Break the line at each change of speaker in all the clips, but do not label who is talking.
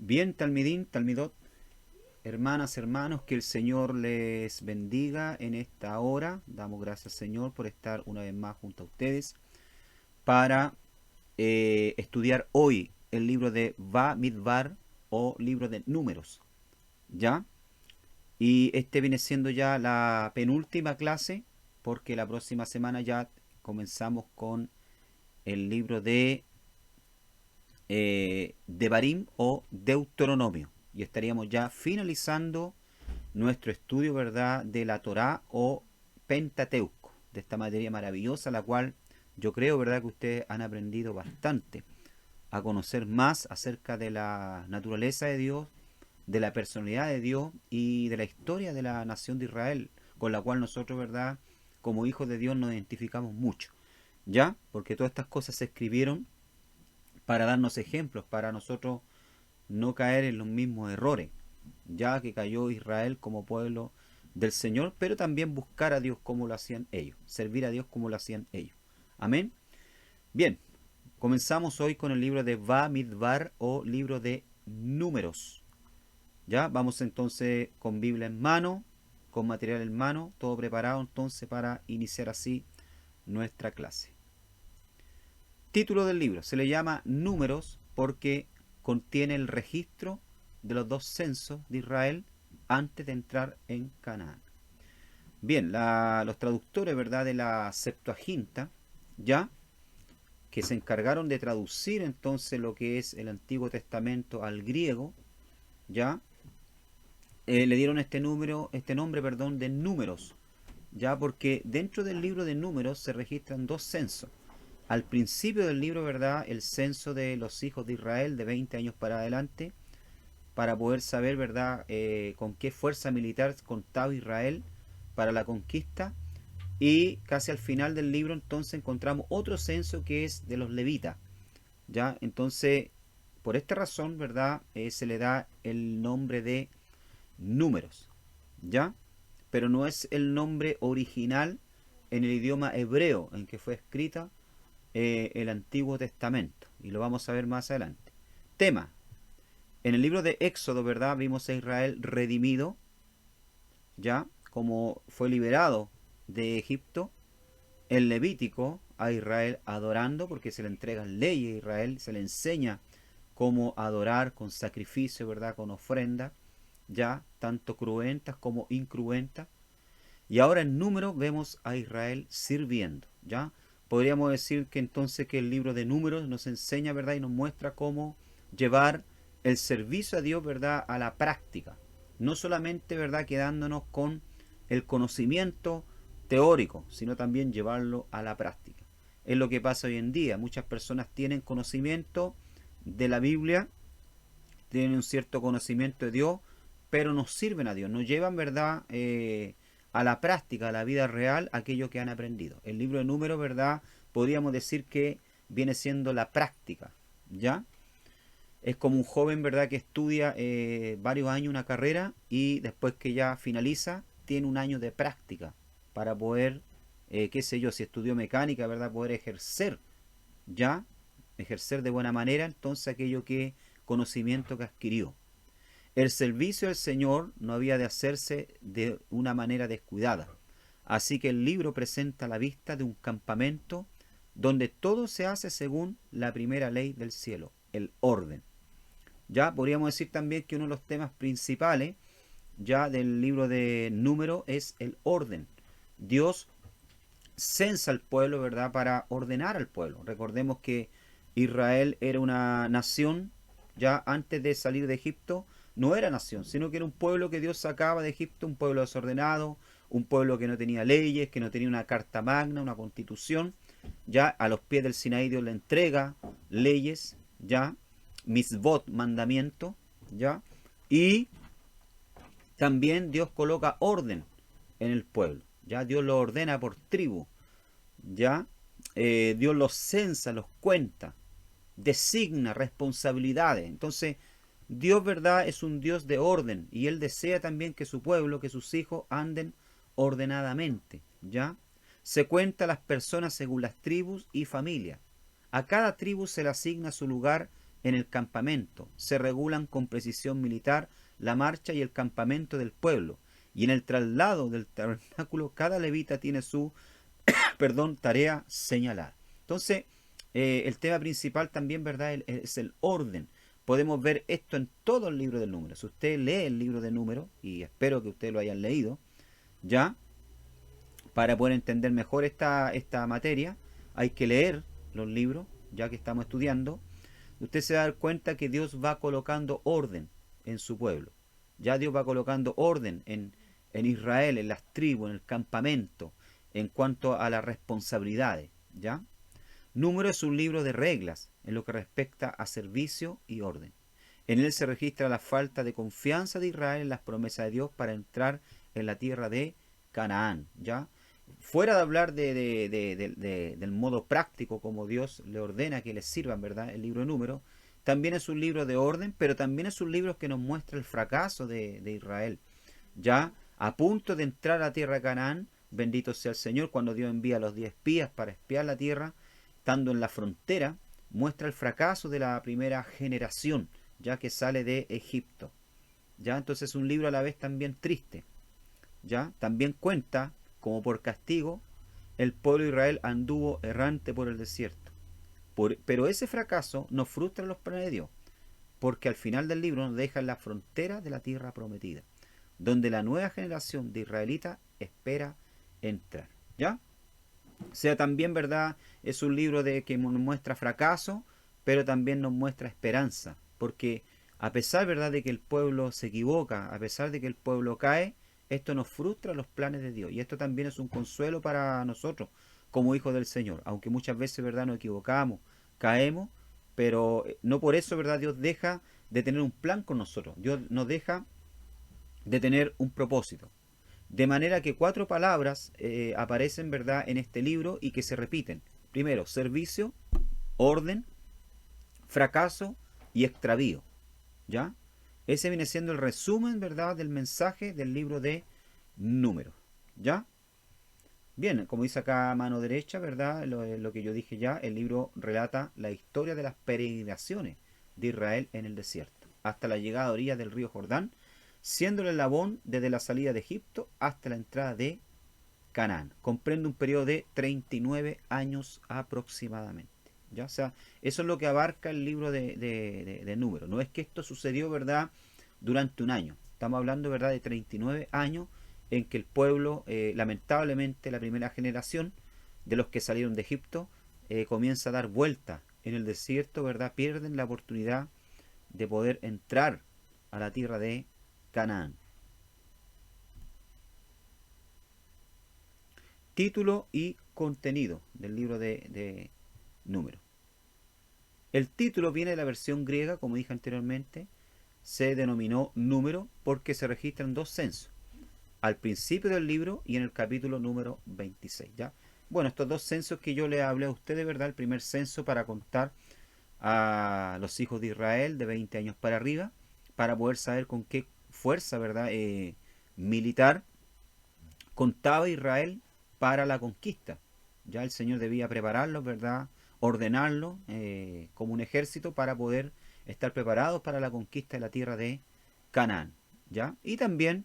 Bien, Talmidín, Talmidot, hermanas, hermanos, que el Señor les bendiga en esta hora. Damos gracias, Señor, por estar una vez más junto a ustedes para estudiar hoy el libro de Bamidbar o libro de Números, ¿ya? Y este viene siendo ya la penúltima clase porque la próxima semana ya comenzamos con el libro de Devarim o Deuteronomio. Y estaríamos ya finalizando nuestro estudio, ¿verdad?, de la Torá o Pentateuco, de esta materia maravillosa, la cual yo creo, ¿verdad?, que ustedes han aprendido bastante a conocer más acerca de la naturaleza de Dios, de la personalidad de Dios y de la historia de la nación de Israel, con la cual nosotros, ¿verdad?, como hijos de Dios nos identificamos mucho, ¿ya? Porque todas estas cosas se escribieron para darnos ejemplos, para nosotros no caer en los mismos errores, ya que cayó Israel como pueblo del Señor, pero también buscar a Dios como lo hacían ellos, servir a Dios como lo hacían ellos. Amén. Bien, comenzamos hoy con el libro de Bamidbar o libro de Números. Ya, vamos entonces con Biblia en mano, con material en mano, todo preparado entonces para iniciar así nuestra clase. Título del libro, se le llama Números porque contiene el registro de los dos censos de Israel antes de entrar en Canaán. Bien, los traductores, ¿verdad?, de la Septuaginta, ya, que se encargaron de traducir entonces lo que es el Antiguo Testamento al griego, ya, le dieron este nombre, perdón, de Números, ya, porque dentro del libro de Números se registran dos censos. Al principio del libro, ¿verdad?, el censo de los hijos de Israel de 20 años para adelante, para poder saber, ¿verdad?, con qué fuerza militar contaba Israel para la conquista. Y casi al final del libro entonces encontramos otro censo que es de los levitas, ¿ya? Entonces, por esta razón, ¿verdad?, se le da el nombre de Números, ¿ya? Pero no es el nombre original en el idioma hebreo en que fue escrita el Antiguo Testamento, y lo vamos a ver más adelante. Tema: en el libro de Éxodo, ¿verdad?, vimos a Israel redimido, ya, como fue liberado de Egipto. En Levítico a Israel adorando, porque se le entregan leyes a Israel, se le enseña cómo adorar con sacrificio, ¿verdad?, con ofrenda, ya, tanto cruentas como incruentas. Y ahora en Números vemos a Israel sirviendo, ¿ya? Podríamos decir que entonces que el libro de Números nos enseña, ¿verdad?, y nos muestra cómo llevar el servicio a Dios, ¿verdad?, a la práctica. No solamente, ¿verdad?, quedándonos con el conocimiento teórico, sino también llevarlo a la práctica. Es lo que pasa hoy en día. Muchas personas tienen conocimiento de la Biblia, tienen un cierto conocimiento de Dios, pero no sirven a Dios, no llevan, ¿verdad?, a la práctica, a la vida real, aquello que han aprendido. El libro de Números, ¿verdad?, podríamos decir que viene siendo la práctica, ¿ya? Es como un joven, ¿verdad?, que estudia varios años una carrera y después que ya finaliza, tiene un año de práctica para poder, qué sé yo, si estudió mecánica, ¿verdad?, poder ejercer, ¿ya? Ejercer de buena manera entonces aquello que conocimiento que adquirió. El servicio del Señor no había de hacerse de una manera descuidada. Así que el libro presenta la vista de un campamento donde todo se hace según la primera ley del cielo, el orden. Ya podríamos decir también que uno de los temas principales ya del libro de Números es el orden. Dios censa al pueblo, ¿verdad?, para ordenar al pueblo. Recordemos que Israel era una nación, ya antes de salir de Egipto, no era nación, sino que era un pueblo que Dios sacaba de Egipto, un pueblo desordenado, un pueblo que no tenía leyes, que no tenía una carta magna, una constitución. Ya a los pies del Sinaí Dios le entrega leyes, ya, misbot, mandamiento, ya, y también Dios coloca orden en el pueblo, ya, Dios lo ordena por tribu, ya, Dios los censa, los cuenta, designa responsabilidades. Entonces, Dios, ¿verdad?, es un Dios de orden y Él desea también que su pueblo, que sus hijos anden ordenadamente, ¿ya? Se cuenta a las personas según las tribus y familias. A cada tribu se le asigna su lugar en el campamento. Se regulan con precisión militar la marcha y el campamento del pueblo. Y en el traslado del tabernáculo, cada levita tiene su tarea señalada. Entonces, el tema principal también, ¿verdad?, es el orden. Podemos ver esto en todo el libro del número. Si usted lee el libro de números, y espero que ustedes lo hayan leído, ya, para poder entender mejor esta materia, hay que leer los libros, ya que estamos estudiando. Usted se va a dar cuenta que Dios va colocando orden en su pueblo. Ya Dios va colocando orden en Israel, en las tribus, en el campamento, en cuanto a las responsabilidades, ¿ya? Número es un libro de reglas en lo que respecta a servicio y orden. En él se registra la falta de confianza de Israel en las promesas de Dios para entrar en la tierra de Canaán, ¿ya? Fuera de hablar del modo práctico como Dios le ordena que les sirvan, ¿verdad?, el libro de Números, también es un libro de orden, pero también es un libro que nos muestra el fracaso de Israel. Ya a punto de entrar a la tierra de Canaán, bendito sea el Señor, cuando Dios envía a los 10 espías para espiar la tierra, estando en la frontera, muestra el fracaso de la primera generación, ya que sale de Egipto. Ya, entonces es un libro a la vez también triste. Ya, también cuenta, como por castigo, el pueblo de Israel anduvo errante por el desierto. Pero ese fracaso nos frustra los planes de Dios, porque al final del libro nos deja en la frontera de la tierra prometida, donde la nueva generación de israelitas espera entrar. ¿Ya? O sea, también, ¿verdad? Es un libro que nos muestra fracaso, pero también nos muestra esperanza, porque a pesar, ¿verdad?, de que el pueblo se equivoca, a pesar de que el pueblo cae, esto nos frustra los planes de Dios. Y esto también es un consuelo para nosotros, como hijos del Señor. Aunque muchas veces, ¿verdad?, nos equivocamos, caemos, pero no por eso, ¿verdad?, Dios deja de tener un plan con nosotros. Dios nos deja de tener un propósito. De manera que 4 palabras aparecen, ¿verdad?, en este libro y que se repiten. Primero, servicio, orden, fracaso y extravío. ¿Ya? Ese viene siendo el resumen, ¿verdad?, del mensaje del libro de Números. ¿Ya? Bien, como dice acá a mano derecha, ¿verdad?, lo que yo dije ya, el libro relata la historia de las peregrinaciones de Israel en el desierto, hasta la llegada a orillas del río Jordán, siendo el eslabón desde la salida de Egipto hasta la entrada de Canaán. Comprende un periodo de 39 años aproximadamente. ¿Ya? O sea, eso es lo que abarca el libro de Números. No es que esto sucedió, ¿verdad?, durante un año. Estamos hablando, ¿verdad?, de 39 años en que el pueblo, lamentablemente, la primera generación de los que salieron de Egipto, comienza a dar vuelta en el desierto, ¿verdad? Pierden la oportunidad de poder entrar a la tierra de Canaán. Título y contenido del libro de Números. El título viene de la versión griega, como dije anteriormente, se denominó Número porque se registran 2 censos, al principio del libro y en el capítulo número 26. ¿Ya? Bueno, estos 2 censos que yo le hablé a usted, de verdad, el primer censo para contar a los hijos de Israel de 20 años para arriba, para poder saber con qué fuerza, ¿verdad?, militar contaba Israel para la conquista. Ya el Señor debía prepararlos, ¿verdad?, ordenarlos como un ejército para poder estar preparados para la conquista de la tierra de Canaán. ¿Ya? Y también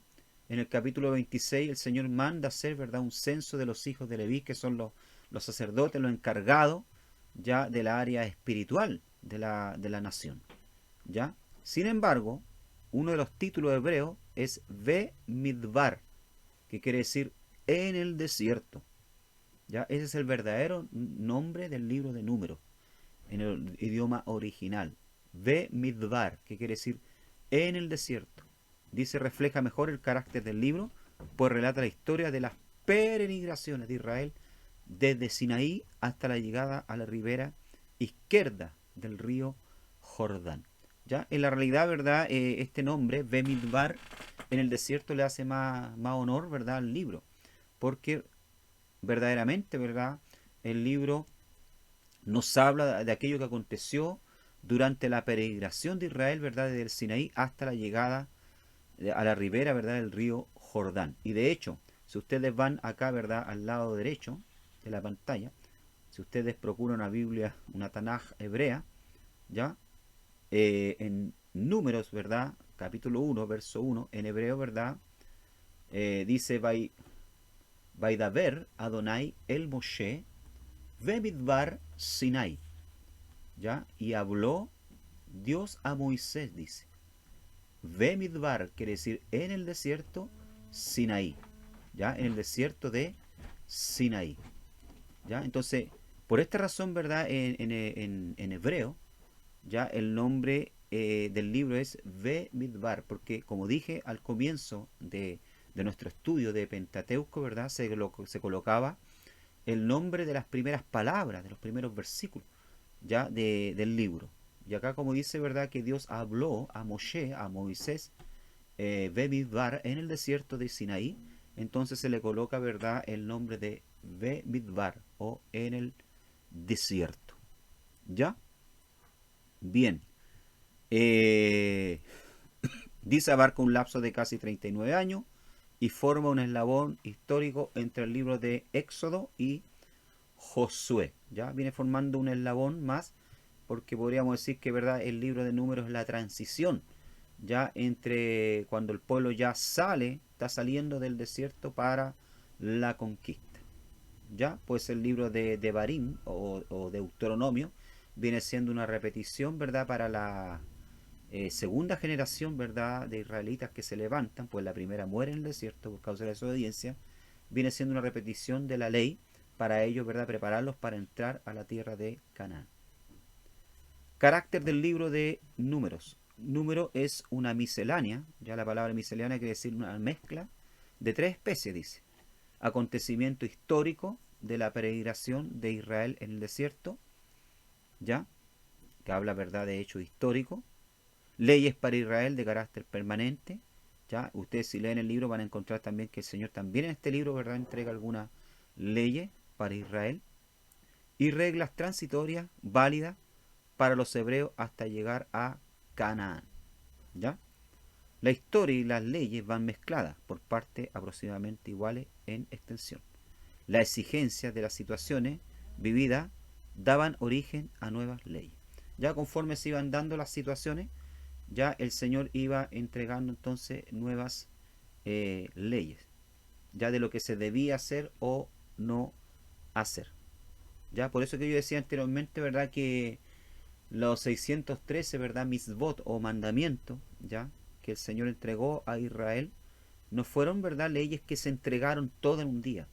en el capítulo 26 el Señor manda hacer, ¿verdad?, un censo de los hijos de Leví, que son los sacerdotes, los encargados ya de la área espiritual de la nación. ¿Ya? Sin embargo, uno de los títulos hebreos es Ve Midbar, que quiere decir en el desierto. ¿Ya? Ese es el verdadero nombre del libro de Números en el idioma original. Ve Midbar, que quiere decir en el desierto. Dice, refleja mejor el carácter del libro, pues relata la historia de las peregrinaciones de Israel desde Sinaí hasta la llegada a la ribera izquierda del río Jordán. ¿Ya? En la realidad, ¿verdad?, este nombre, Ve Midbar, en el desierto le hace más honor, ¿verdad?, al libro, porque verdaderamente, ¿verdad?, el libro nos habla de aquello que aconteció durante la peregrinación de Israel, ¿verdad?, desde el Sinaí hasta la llegada a la ribera, ¿verdad?, del río Jordán. Y de hecho, si ustedes van acá, ¿verdad?, al lado derecho de la pantalla, si ustedes procuran una Biblia, una Tanaj hebrea, ¿ya?, en Números, ¿verdad? Capítulo 1, verso 1, en hebreo, ¿verdad? Dice, Vaidaber Adonai el Moshe Bemidbar Sinai, ¿ya? Y habló Dios a Moisés, dice. Bemidbar quiere decir en el desierto, Sinaí, ¿ya? En el desierto de Sinaí, ¿ya? Entonces, por esta razón, ¿verdad? En hebreo, ya el nombre del libro es Bemidbar, porque como dije al comienzo de nuestro estudio de Pentateuco, ¿verdad? Se colocaba el nombre de las primeras palabras, de los primeros versículos, ya del libro. Y acá como dice, ¿verdad? Que Dios habló a Moshe, a Moisés, Bemidbar, en el desierto de Sinaí, entonces se le coloca, ¿verdad? El nombre de Bemidbar, o en el desierto. ¿Ya? Bien. Eh, Dice abarca un lapso de casi 39 años y forma un eslabón histórico entre el libro de Éxodo y Josué. Ya viene formando un eslabón más, porque podríamos decir que, verdad, el libro de Números es la transición ya entre cuando el pueblo ya está saliendo del desierto para la conquista. Ya pues el libro de Barín o Deuteronomio viene siendo una repetición, verdad, para la segunda generación, verdad, de israelitas que se levantan, pues la primera muere en el desierto por causa de la desobediencia. Viene siendo una repetición de la ley para ellos, verdad, prepararlos para entrar a la tierra de Canaán. Carácter del libro de Números. Número es una miscelánea, ya la palabra miscelánea quiere decir una mezcla de tres especies, dice. Acontecimiento histórico de la peregrinación de Israel en el desierto, ya, que habla, verdad, de hecho histórico. Leyes para Israel de carácter permanente, ya, ustedes si leen el libro van a encontrar también que el Señor también en este libro, verdad, entrega algunas leyes para Israel. Y reglas transitorias válidas para los hebreos hasta llegar a Canaán, ¿ya? La historia y las leyes van mezcladas por partes aproximadamente iguales en extensión. Las exigencias de las situaciones vividas daban origen a nuevas leyes. Ya conforme se iban dando las situaciones, ya el Señor iba entregando entonces nuevas leyes, ya de lo que se debía hacer o no hacer. Ya por eso que yo decía anteriormente, ¿verdad? Que los 613, ¿verdad? Misbot o mandamientos, ¿ya? Que el Señor entregó a Israel, no fueron, ¿verdad? Leyes que se entregaron todo en un día.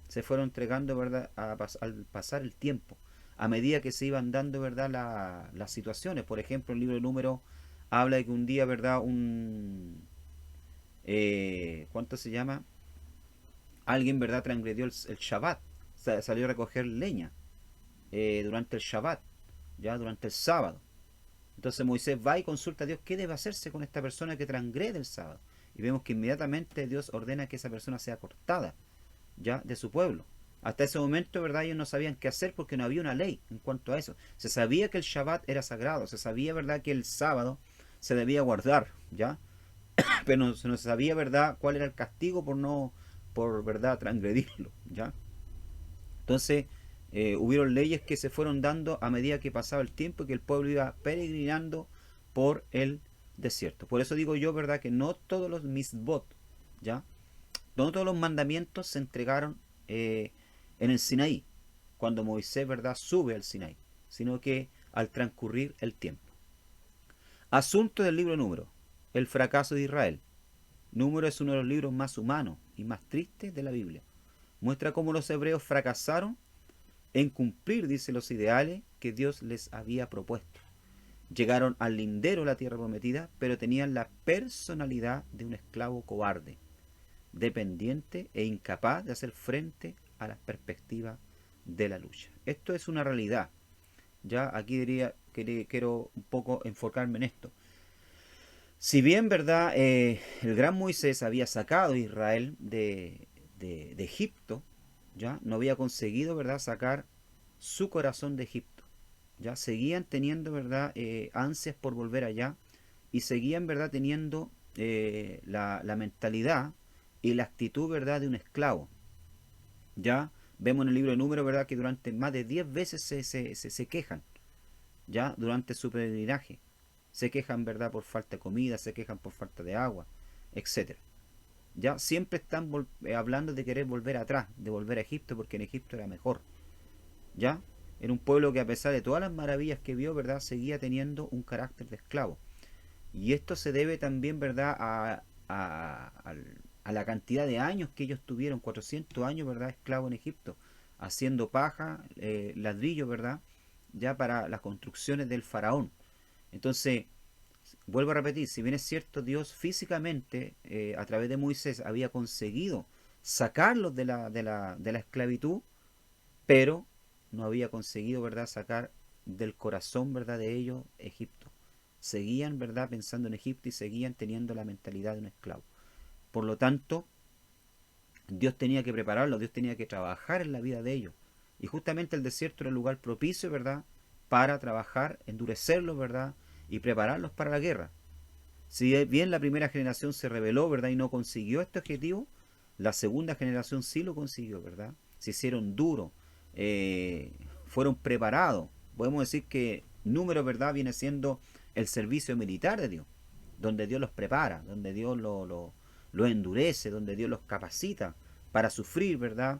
Se fueron entregando, ¿verdad? Al pasar el tiempo, a medida que se iban dando, ¿verdad? Las situaciones. Por ejemplo, el libro de Números habla de que un día, ¿verdad? ¿Cuánto se llama? Alguien, ¿verdad? Transgredió el Shabbat. Salió a recoger leña durante el Shabbat, ya durante el sábado. Entonces Moisés va y consulta a Dios qué debe hacerse con esta persona que transgrede el sábado. Y vemos que inmediatamente Dios ordena que esa persona sea cortada ya de su pueblo. Hasta ese momento, ¿verdad? Ellos no sabían qué hacer porque no había una ley en cuanto a eso. Se sabía que el Shabbat era sagrado, se sabía, ¿verdad?, que el sábado se debía guardar, ¿ya? Pero no se sabía, ¿verdad?, cuál era el castigo por ¿verdad?, transgredirlo, ¿ya? Entonces, hubieron leyes que se fueron dando a medida que pasaba el tiempo y que el pueblo iba peregrinando por el desierto. Por eso digo yo, ¿verdad?, que no todos los misbot, ¿ya? No todos los mandamientos se entregaron en el Sinaí, cuando Moisés, ¿verdad?, sube al Sinaí, sino que al transcurrir el tiempo. Asunto del libro Número. El fracaso de Israel. Número es uno de los libros más humanos y más tristes de la Biblia. Muestra cómo los hebreos fracasaron en cumplir, dice, los ideales que Dios les había propuesto. Llegaron al lindero de la tierra prometida, pero tenían la personalidad de un esclavo cobarde, dependiente e incapaz de hacer frente a las perspectivas de la lucha. Esto es una realidad. Ya aquí quiero un poco enfocarme en esto. Si bien, verdad, el gran Moisés había sacado a Israel de Egipto, ya no había conseguido, verdad, sacar su corazón de Egipto. Ya seguían teniendo, verdad, ansias por volver allá y seguían, verdad, teniendo la mentalidad y la actitud, verdad, de un esclavo. Ya vemos en el libro de Números, verdad, que durante más de 10 veces se quejan, ya durante su peregrinaje. Se quejan, ¿verdad?, por falta de comida, se quejan por falta de agua, etcétera. Ya siempre están hablando de querer volver atrás, de volver a Egipto, porque en Egipto era mejor. ¿Ya? Era un pueblo que a pesar de todas las maravillas que vio, ¿verdad?, seguía teniendo un carácter de esclavo. Y esto se debe también, ¿verdad?, a la cantidad de años que ellos tuvieron, 400 años, ¿verdad?, esclavos en Egipto, haciendo paja, ladrillo, ¿verdad?, ya para las construcciones del faraón. Entonces, vuelvo a repetir, si bien es cierto, Dios físicamente, a través de Moisés, había conseguido sacarlos de la esclavitud, pero no había conseguido, ¿verdad?, sacar del corazón, ¿verdad?, de ellos Egipto. Seguían, ¿verdad?, pensando en Egipto y seguían teniendo la mentalidad de un esclavo. Por lo tanto, Dios tenía que prepararlos, Dios tenía que trabajar en la vida de ellos. Y justamente el desierto era el lugar propicio, ¿verdad?, para trabajar, endurecerlos, ¿verdad?, y prepararlos para la guerra. Si bien la primera generación se rebeló, ¿verdad?, y no consiguió este objetivo, la segunda generación sí lo consiguió, ¿verdad? Se hicieron duros, eh, fueron preparados. Podemos decir que número, ¿verdad?, viene siendo el servicio militar de Dios, donde Dios los prepara, donde Dios lo endurece, donde Dios los capacita para sufrir, ¿verdad?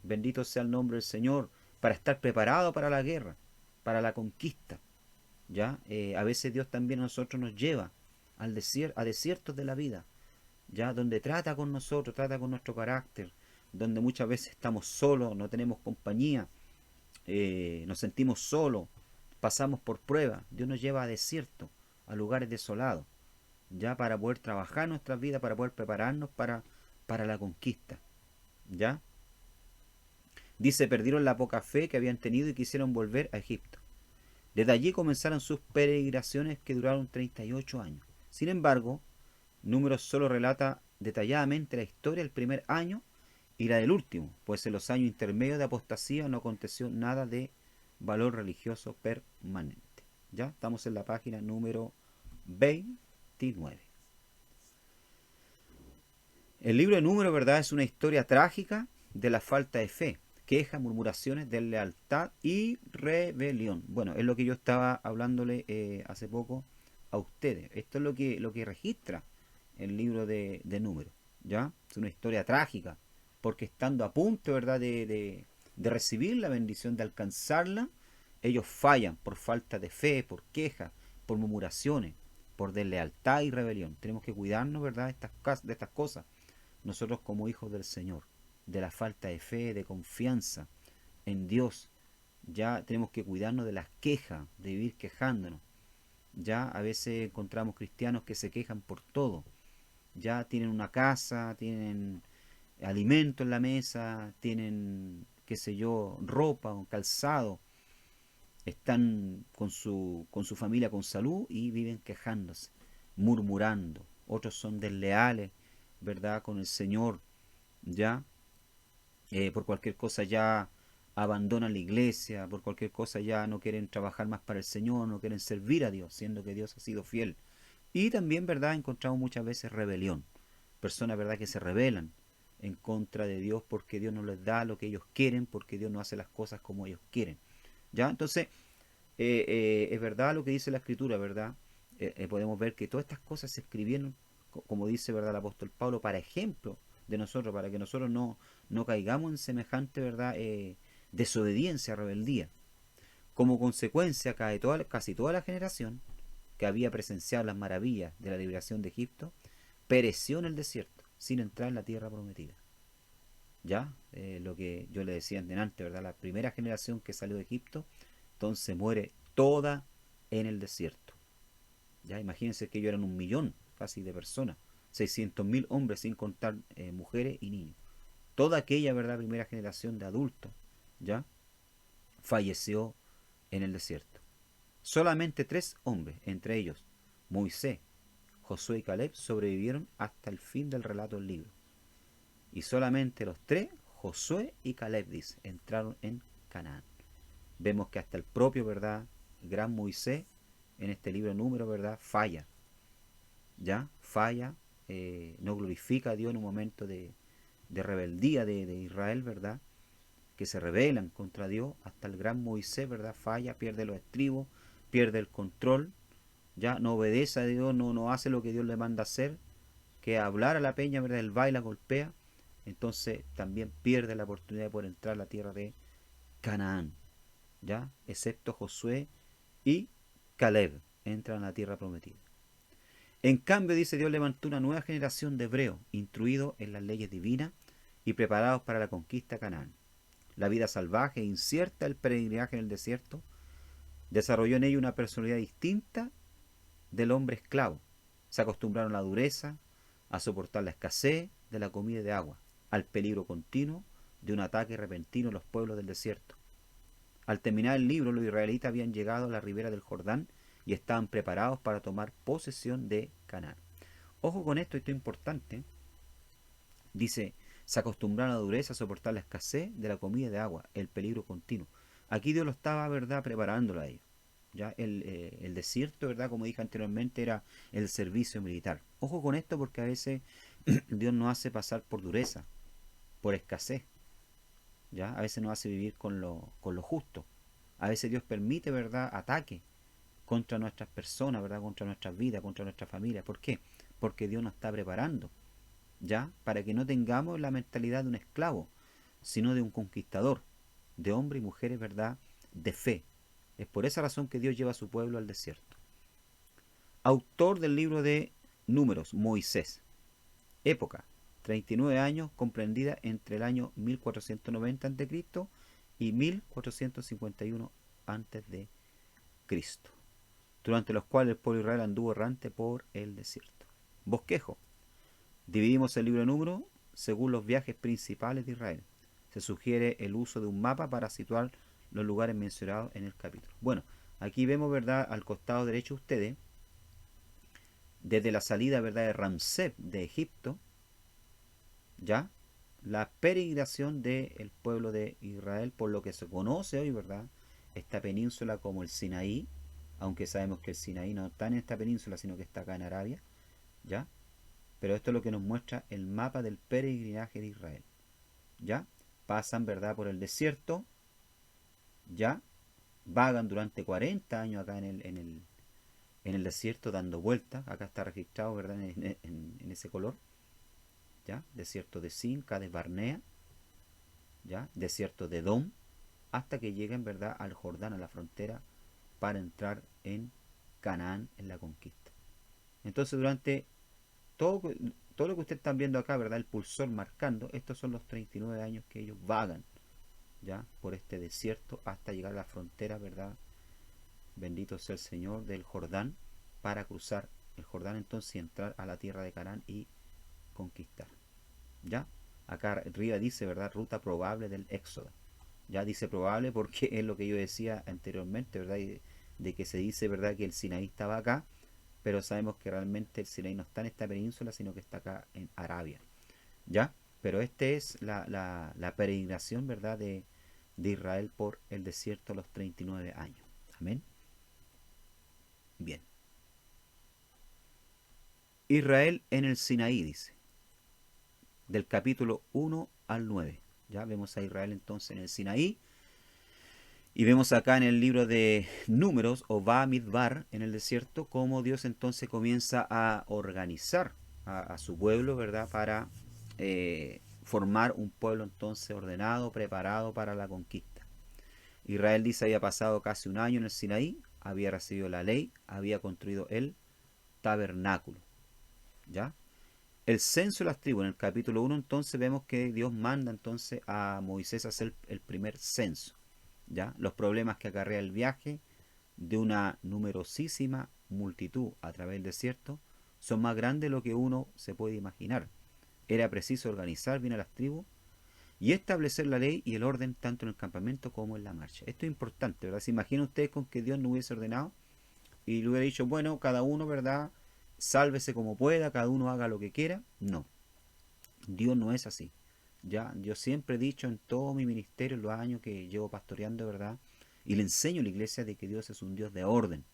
Bendito sea el nombre del Señor, para estar preparado para la guerra, para la conquista. ¿Ya? A veces Dios también a nosotros nos lleva a desiertos de la vida, ¿ya? Donde trata con nosotros, trata con nuestro carácter, donde muchas veces estamos solos, no tenemos compañía, nos sentimos solos, pasamos por pruebas. Dios nos lleva a desiertos, a lugares desolados, ya para poder trabajar nuestras vidas, para poder prepararnos para la conquista, ¿ya? Dice, perdieron la poca fe que habían tenido y quisieron volver a Egipto. Desde allí comenzaron sus peregrinaciones que duraron 38 años. Sin embargo, Números solo relata detalladamente la historia del primer año y la del último, pues en los años intermedios de apostasía no aconteció nada de valor religioso permanente. Ya estamos en la página número 29. El libro de Números, ¿verdad?, es una historia trágica de la falta de fe, quejas, murmuraciones, deslealtad y rebelión. Bueno, es lo que yo estaba hablándole hace poco a ustedes. Esto es lo que registra el libro de Números. ¿Ya? Es una historia trágica, porque estando a punto, ¿verdad?, de recibir la bendición, de alcanzarla, ellos fallan por falta de fe, por quejas, por murmuraciones, por deslealtad y rebelión. Tenemos que cuidarnos, ¿verdad?, de estas cosas nosotros como hijos del Señor, de la falta de fe, de confianza en Dios. Ya tenemos que cuidarnos de las quejas, de vivir quejándonos. Ya a veces encontramos cristianos que se quejan por todo. Ya tienen una casa, tienen alimento en la mesa, tienen, qué sé yo, ropa o calzado, están con su familia con salud y viven quejándose, murmurando. Otros son desleales, ¿verdad?, con el Señor, ya, por cualquier cosa ya abandonan la iglesia, por cualquier cosa ya no quieren trabajar más para el Señor, no quieren servir a Dios, siendo que Dios ha sido fiel. Y también, ¿verdad?, encontramos muchas veces rebelión, personas, ¿verdad?, que se rebelan en contra de Dios porque Dios no les da lo que ellos quieren, porque Dios no hace las cosas como ellos quieren. ¿Ya? Entonces, es verdad lo que dice la escritura, ¿verdad? Podemos ver que todas estas cosas se escribieron, como dice, ¿verdad?, el apóstol Pablo, para ejemplo de nosotros, para que nosotros no caigamos en semejante, ¿verdad?, desobediencia, rebeldía. Como consecuencia, casi toda la generación que había presenciado las maravillas de la liberación de Egipto pereció en el desierto, sin entrar en la tierra prometida. Ya, lo que yo le decía antes, ¿verdad? La primera generación que salió de Egipto, entonces muere toda en el desierto. Ya, imagínense que ellos eran 1 millón casi de personas, 600.000 hombres sin contar mujeres y niños. Toda aquella, ¿verdad?, primera generación de adultos, ya, falleció en el desierto. Solamente 3 hombres, entre ellos Moisés, Josué y Caleb, sobrevivieron hasta el fin del relato del libro. Y solamente los 3, Josué y Caleb, dice, entraron en Canaán. Vemos que hasta el propio, ¿verdad?, gran Moisés, en este libro número, ¿verdad?, falla. ¿Ya? Falla, no glorifica a Dios en un momento de rebeldía de Israel, ¿verdad?, que se rebelan contra Dios. Hasta el gran Moisés, ¿verdad?, falla, pierde los estribos, pierde el control, ya no obedece a Dios, no hace lo que Dios le manda hacer, que hablar a la peña, ¿verdad? El va y la golpea, entonces también pierde la oportunidad de poder entrar a la tierra de Canaán, ¿ya? Excepto Josué y Caleb entran a la tierra prometida. En cambio, dice, Dios levantó una nueva generación de hebreos, instruidos en las leyes divinas y preparados para la conquista de Canaán. La vida salvaje e incierta del peregrinaje en el desierto desarrolló en ellos una personalidad distinta del hombre esclavo. Se acostumbraron a la dureza, a soportar la escasez de la comida y de agua, al peligro continuo de un ataque repentino en los pueblos del desierto. Al terminar el libro, los israelitas habían llegado a la ribera del Jordán y estaban preparados para tomar posesión de Canaán. Ojo con esto es importante. Dice, se acostumbraron a la dureza, a soportar la escasez de la comida y de agua, el peligro continuo. Aquí Dios lo estaba, ¿verdad?, preparándolo a ellos. Ya el desierto, ¿verdad?, como dije anteriormente, era el servicio militar. Ojo con esto porque a veces Dios nos hace pasar por dureza, por escasez. ¿Ya? A veces nos hace vivir con lo justo. A veces Dios permite, ¿verdad?, ataque contra nuestras personas, ¿verdad?, contra nuestras vidas, contra nuestra familia. ¿Por qué? Porque Dios nos está preparando, ¿ya? Para que no tengamos la mentalidad de un esclavo, sino de un conquistador, de hombres y mujeres, ¿verdad?, de fe. Es por esa razón que Dios lleva a su pueblo al desierto. Autor del libro de Números, Moisés. Época, 39 años, comprendida entre el año 1490 a.C. y 1451 a.C., durante los cuales el pueblo de Israel anduvo errante por el desierto. Bosquejo. Dividimos el libro de Números según los viajes principales de Israel. Se sugiere el uso de un mapa para situar los lugares mencionados en el capítulo. Bueno, aquí vemos, ¿verdad?, al costado derecho de ustedes, desde la salida, ¿verdad?, de Ramsés de Egipto, ¿ya?, la peregrinación del pueblo de Israel, por lo que se conoce hoy, ¿verdad?, esta península como el Sinaí, aunque sabemos que el Sinaí no está en esta península, sino que está acá en Arabia, ¿ya? Pero esto es lo que nos muestra el mapa del peregrinaje de Israel, ¿ya? Pasan, ¿verdad?, por el desierto, ¿ya? Vagan durante 40 años acá en el desierto dando vueltas, acá está registrado, ¿verdad?, en ese color, ¿ya? Desierto de Sin, Cades Barnea, ¿ya? Desierto de Edom, hasta que lleguen, ¿verdad?, al Jordán, a la frontera, para entrar en Canaán, en la conquista. Entonces, durante todo, todo lo que ustedes están viendo acá, ¿verdad?, el pulsor marcando, estos son los 39 años que ellos vagan, ¿ya?, por este desierto hasta llegar a la frontera, ¿verdad?, bendito sea el Señor, del Jordán, para cruzar el Jordán entonces y entrar a la tierra de Canaán y conquistar, ¿ya? Acá arriba dice, ¿verdad?, ruta probable del Éxodo. Ya dice probable porque es lo que yo decía anteriormente, ¿verdad? De que se dice, ¿verdad?, que el Sinaí estaba acá, pero sabemos que realmente el Sinaí no está en esta península, sino que está acá en Arabia, ¿ya? Pero esta es la peregrinación, ¿verdad?, de Israel por el desierto a los 39 años. Amén. Bien. Israel en el Sinaí, dice, del capítulo 1 al 9. Ya vemos a Israel entonces en el Sinaí. Y vemos acá en el libro de Números, o Bamidbar, en el desierto, cómo Dios entonces comienza a organizar a su pueblo, ¿verdad?, para formar un pueblo entonces ordenado, preparado para la conquista. Israel, dice, había pasado casi un año en el Sinaí, había recibido la ley, había construido el tabernáculo, ¿ya? El censo de las tribus, en el capítulo 1, entonces vemos que Dios manda entonces a Moisés a hacer el primer censo, ¿ya? Los problemas que acarrea el viaje de una numerosísima multitud a través del desierto son más grandes de lo que uno se puede imaginar. Era preciso organizar bien a las tribus y establecer la ley y el orden tanto en el campamento como en la marcha. Esto es importante, ¿verdad? ¿Se imaginan ustedes con que Dios no hubiese ordenado y le hubiera dicho, bueno, cada uno, ¿verdad?, sálvese como pueda, cada uno haga lo que quiera? No, Dios no es así. Ya, yo siempre he dicho en todo mi ministerio, en los años que llevo pastoreando, ¿verdad?, y le enseño a la iglesia de que Dios es un Dios de orden.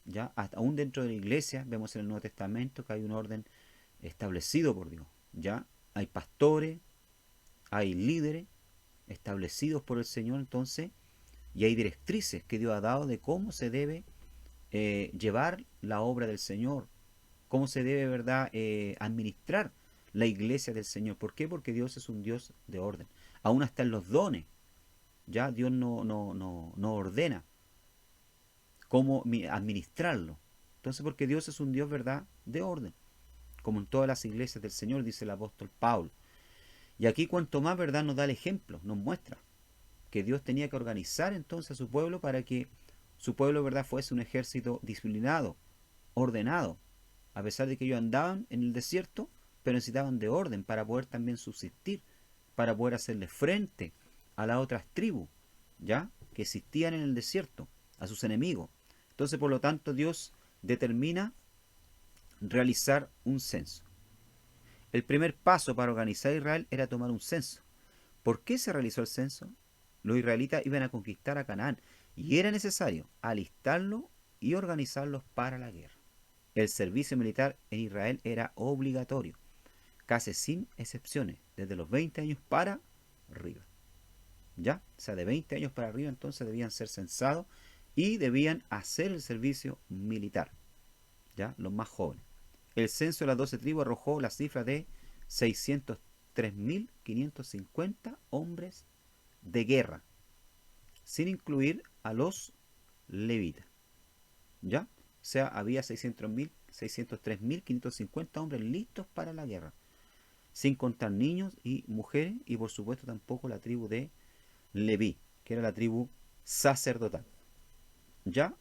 Ya, hasta aún dentro de la iglesia vemos en el Nuevo Testamento que hay un orden establecido por Dios. Ya, hay pastores, hay líderes establecidos por el Señor entonces, y hay directrices que Dios ha dado de cómo se debe llevar la obra del Señor, cómo se debe, ¿verdad?, administrar la iglesia del Señor. ¿Por qué? Porque Dios es un Dios de orden. Aún hasta en los dones, ya Dios no ordena cómo administrarlo. Entonces, porque Dios es un Dios, ¿verdad?, de orden, como en todas las iglesias del Señor, dice el apóstol Pablo. Y aquí cuanto más, ¿verdad?, nos da el ejemplo, nos muestra que Dios tenía que organizar entonces a su pueblo para que su pueblo, ¿verdad?, fuese un ejército disciplinado, ordenado, a pesar de que ellos andaban en el desierto, pero necesitaban de orden para poder también subsistir, para poder hacerle frente a las otras tribus, ¿ya?, que existían en el desierto, a sus enemigos. Entonces, por lo tanto, Dios determina realizar un censo. El primer paso para organizar a Israel era tomar un censo. ¿Por qué se realizó el censo? Los israelitas iban a conquistar a Canaán y era necesario alistarlos y organizarlos para la guerra. El servicio militar en Israel era obligatorio, casi sin excepciones, desde los 20 años para arriba. ¿Ya? O sea, de 20 años para arriba entonces debían ser censados y debían hacer el servicio militar. ¿Ya? Los más jóvenes. El censo de las 12 tribus arrojó la cifra de 603.550 hombres de guerra, sin incluir a los levitas. ¿Ya? O sea, había 603.550 hombres listos para la guerra, sin contar niños y mujeres, y por supuesto tampoco la tribu de Leví, que era la tribu sacerdotal. ¿Ya?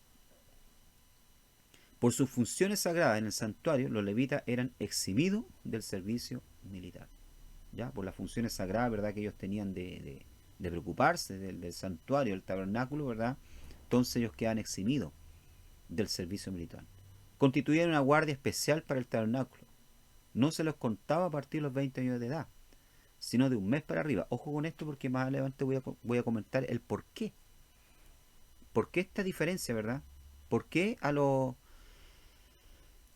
Por sus funciones sagradas en el santuario, los levitas eran eximidos del servicio militar. ¿Ya? Por las funciones sagradas, ¿verdad?, que ellos tenían de preocuparse del santuario, del tabernáculo, ¿verdad? Entonces ellos quedan eximidos del servicio militar. Constituían una guardia especial para el tabernáculo. No se los contaba a partir de los 20 años de edad, sino de un mes para arriba. Ojo con esto porque más adelante voy a comentar el por qué. ¿Por qué esta diferencia, verdad? ¿Por qué a los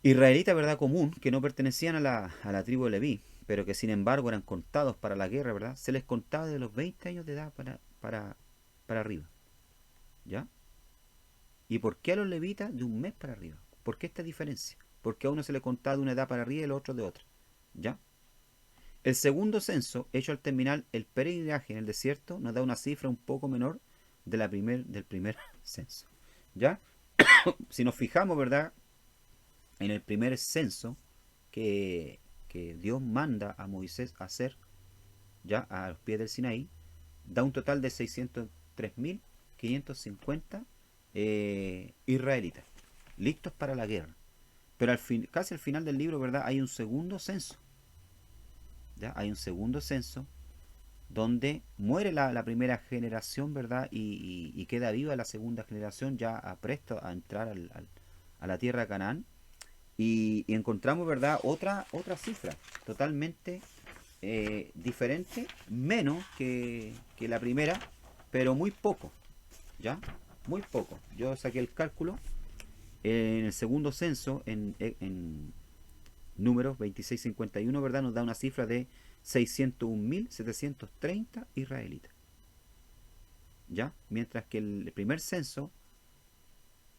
israelitas, ¿verdad?, común, que no pertenecían a la tribu de Leví, pero que sin embargo eran contados para la guerra, ¿verdad?, se les contaba de los 20 años de edad para arriba? ¿Ya? ¿Y por qué a los levitas de un mes para arriba? ¿Por qué esta diferencia? Porque a uno se le contaba de una edad para arriba y al otro de otra. ¿Ya? El segundo censo, hecho al terminar el peregrinaje en el desierto, nos da una cifra un poco menor de del primer censo. ¿Ya? Si nos fijamos, ¿verdad?, en el primer censo que Dios manda a Moisés a hacer, ya a los pies del Sinaí, da un total de 603.550 israelitas listos para la guerra. Pero casi al final del libro, ¿verdad?, hay un segundo censo. ¿Ya? Hay un segundo censo donde muere la primera generación, ¿verdad?, y queda viva la segunda generación ya presto a entrar a la tierra de Canaán. Y encontramos, ¿verdad?, otra cifra totalmente diferente, menos que la primera, pero muy poco, ¿ya? Muy poco. Yo saqué el cálculo en el segundo censo, en números 2651, ¿verdad?, nos da una cifra de 601.730 israelitas. ¿Ya? Mientras que el primer censo,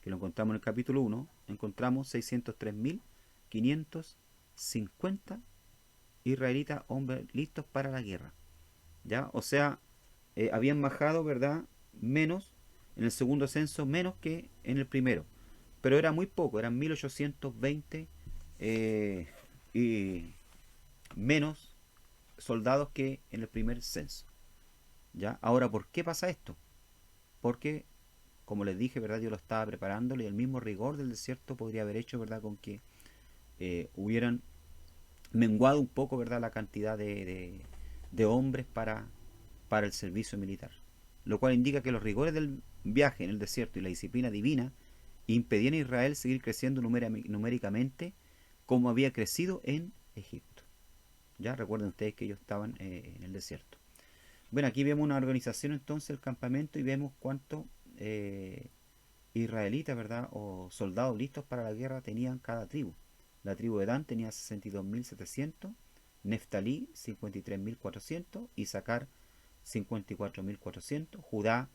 que lo encontramos en el capítulo 1, encontramos 603.550 israelitas, hombres listos para la guerra. ¿Ya? O sea, habían bajado, ¿verdad?, menos en el segundo censo, menos que en el primero. Pero era muy poco, eran 1820 y menos soldados que en el primer censo. ¿Ya? Ahora, ¿por qué pasa esto? Porque, como les dije, ¿verdad?, yo lo estaba preparando y el mismo rigor del desierto podría haber hecho, ¿verdad?, con que hubieran menguado un poco, ¿verdad?, la cantidad de hombres para el servicio militar. Lo cual indica que los rigores del viaje en el desierto y la disciplina divina impedían a Israel seguir creciendo numéricamente como había crecido en Egipto. Ya recuerden ustedes que ellos estaban en el desierto. Bueno, aquí vemos una organización entonces del campamento y vemos cuántos israelitas, ¿verdad?, o soldados listos para la guerra tenían cada tribu. La tribu de Dan tenía 62.700, Neftalí 53.400, Isaacar 54.400, Judá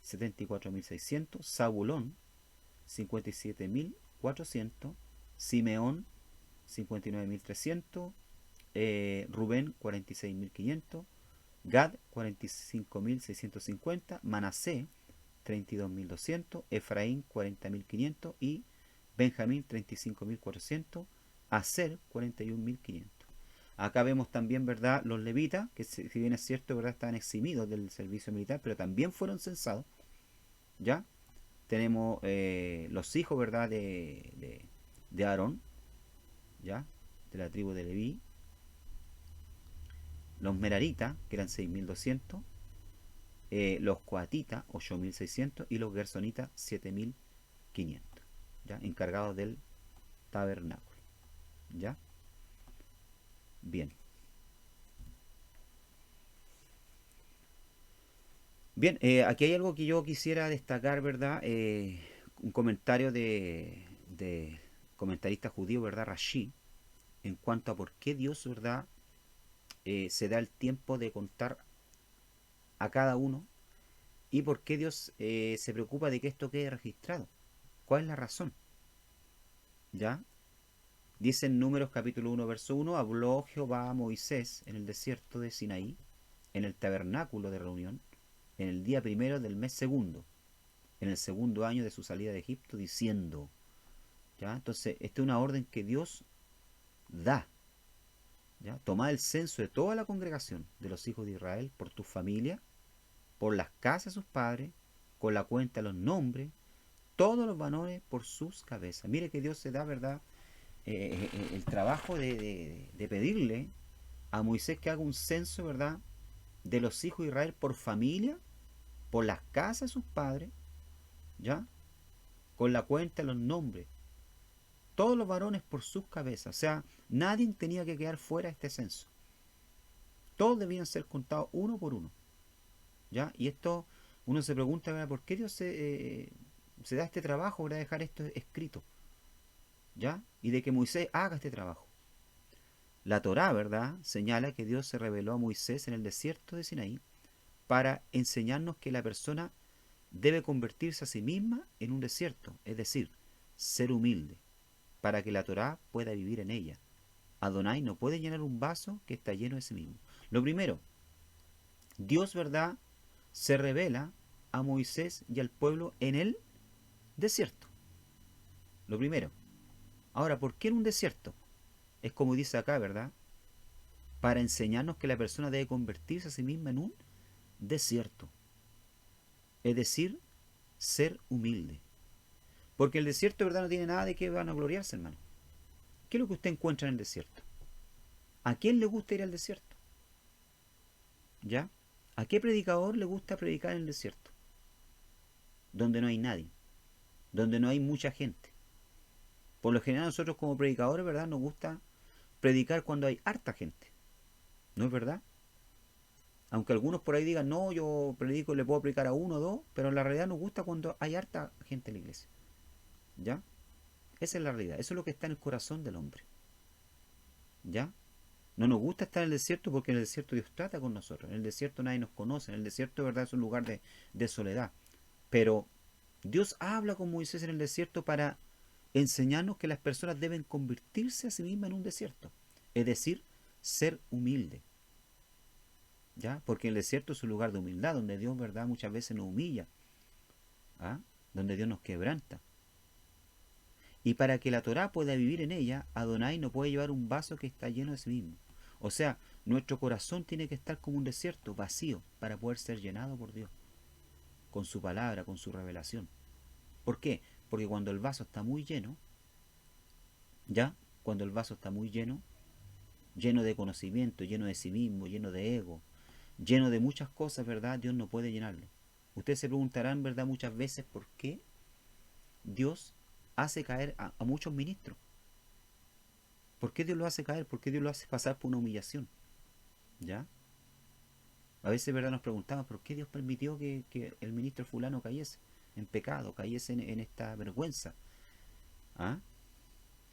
74.600, Zabulón 57.400, Simeón 59.300, Rubén 46.500, Gad 45.650, Manasé 32.200, Efraín 40.500 y Benjamín 35.400, Aser 41.500. Acá vemos también, ¿verdad?, los levitas, que si bien es cierto, ¿verdad?, estaban eximidos del servicio militar, pero también fueron censados, ¿ya? Tenemos los hijos, ¿verdad?, de Aarón, ¿ya?, de la tribu de Leví, los meraritas, que eran 6.200, los coatitas, 8.600, y los gersonitas, 7.500, ¿ya?, encargados del tabernáculo, ¿ya? Bien. Bien, aquí hay algo que yo quisiera destacar, ¿verdad? Un comentario de comentarista judío, ¿verdad? Rashi, en cuanto a por qué Dios, ¿verdad?, se da el tiempo de contar a cada uno y por qué Dios se preocupa de que esto quede registrado. ¿Cuál es la razón? ¿Ya? Dice en Números capítulo 1, verso 1, habló Jehová a Moisés en el desierto de Sinaí, en el tabernáculo de reunión, en el día primero del mes segundo, en el segundo año de su salida de Egipto, diciendo, ¿ya? Entonces, esta es una orden que Dios da, ¿ya? Toma el censo de toda la congregación de los hijos de Israel por tu familia, por las casas de sus padres, con la cuenta de los nombres, todos los varones por sus cabezas. Mire que Dios se da, ¿verdad?, el trabajo de pedirle a Moisés que haga un censo, ¿verdad?, de los hijos de Israel por familia, por las casas de sus padres, ¿ya?, con la cuenta de los nombres, todos los varones por sus cabezas. O sea, nadie tenía que quedar fuera de este censo. Todos debían ser contados uno por uno, ¿ya? Y esto, uno se pregunta, ¿verdad?, ¿por qué Dios se da este trabajo, ¿verdad?, dejar esto escrito, ¿ya? Y de que Moisés haga este trabajo. La Torá, ¿verdad?, señala que Dios se reveló a Moisés en el desierto de Sinaí para enseñarnos que la persona debe convertirse a sí misma en un desierto, es decir, ser humilde, para que la Torá pueda vivir en ella. Adonai no puede llenar un vaso que está lleno de sí mismo. Lo primero, Dios, ¿verdad?, se revela a Moisés y al pueblo en el desierto. Lo primero. Ahora, ¿por qué en un desierto? Es como dice acá, ¿verdad?, para enseñarnos que la persona debe convertirse a sí misma en un desierto. Es decir, ser humilde. Porque el desierto, ¿verdad?, no tiene nada de qué van a gloriarse, hermano. ¿Qué es lo que usted encuentra en el desierto? ¿A quién le gusta ir al desierto? ¿Ya? ¿A qué predicador le gusta predicar en el desierto? Donde no hay nadie, donde no hay mucha gente. Por lo general nosotros como predicadores, ¿verdad?, nos gusta predicar cuando hay harta gente. ¿No es verdad? Aunque algunos por ahí digan, no, yo predico, le puedo predicar a uno o dos, pero en la realidad nos gusta cuando hay harta gente en la iglesia. ¿Ya? Esa es la realidad, eso es lo que está en el corazón del hombre. ¿Ya? No nos gusta estar en el desierto porque en el desierto Dios trata con nosotros. En el desierto nadie nos conoce. En el desierto, ¿verdad?, es un lugar de soledad. Pero Dios habla con Moisés en el desierto para enseñarnos que las personas deben convertirse a sí mismas en un desierto. Es decir, ser humilde. ¿Ya? Porque el desierto es un lugar de humildad, donde Dios, ¿verdad?, muchas veces nos humilla. ¿Ah? Donde Dios nos quebranta. Y para que la Torá pueda vivir en ella, Adonai no puede llevar un vaso que está lleno de sí mismo. O sea, nuestro corazón tiene que estar como un desierto, vacío, para poder ser llenado por Dios, con su palabra, con su revelación. ¿Por qué? Porque cuando el vaso está muy lleno, ¿ya? Cuando el vaso está muy lleno, lleno de conocimiento, lleno de sí mismo, lleno de ego, lleno de muchas cosas, ¿verdad?, Dios no puede llenarlo. Ustedes se preguntarán, ¿verdad?, muchas veces por qué Dios hace caer a muchos ministros. ¿Por qué Dios lo hace caer? ¿Por qué Dios lo hace pasar por una humillación? ¿Ya? A veces, ¿verdad?, nos preguntamos por qué Dios permitió que el ministro fulano cayese en pecado, cayese en esta vergüenza. ¿Ah?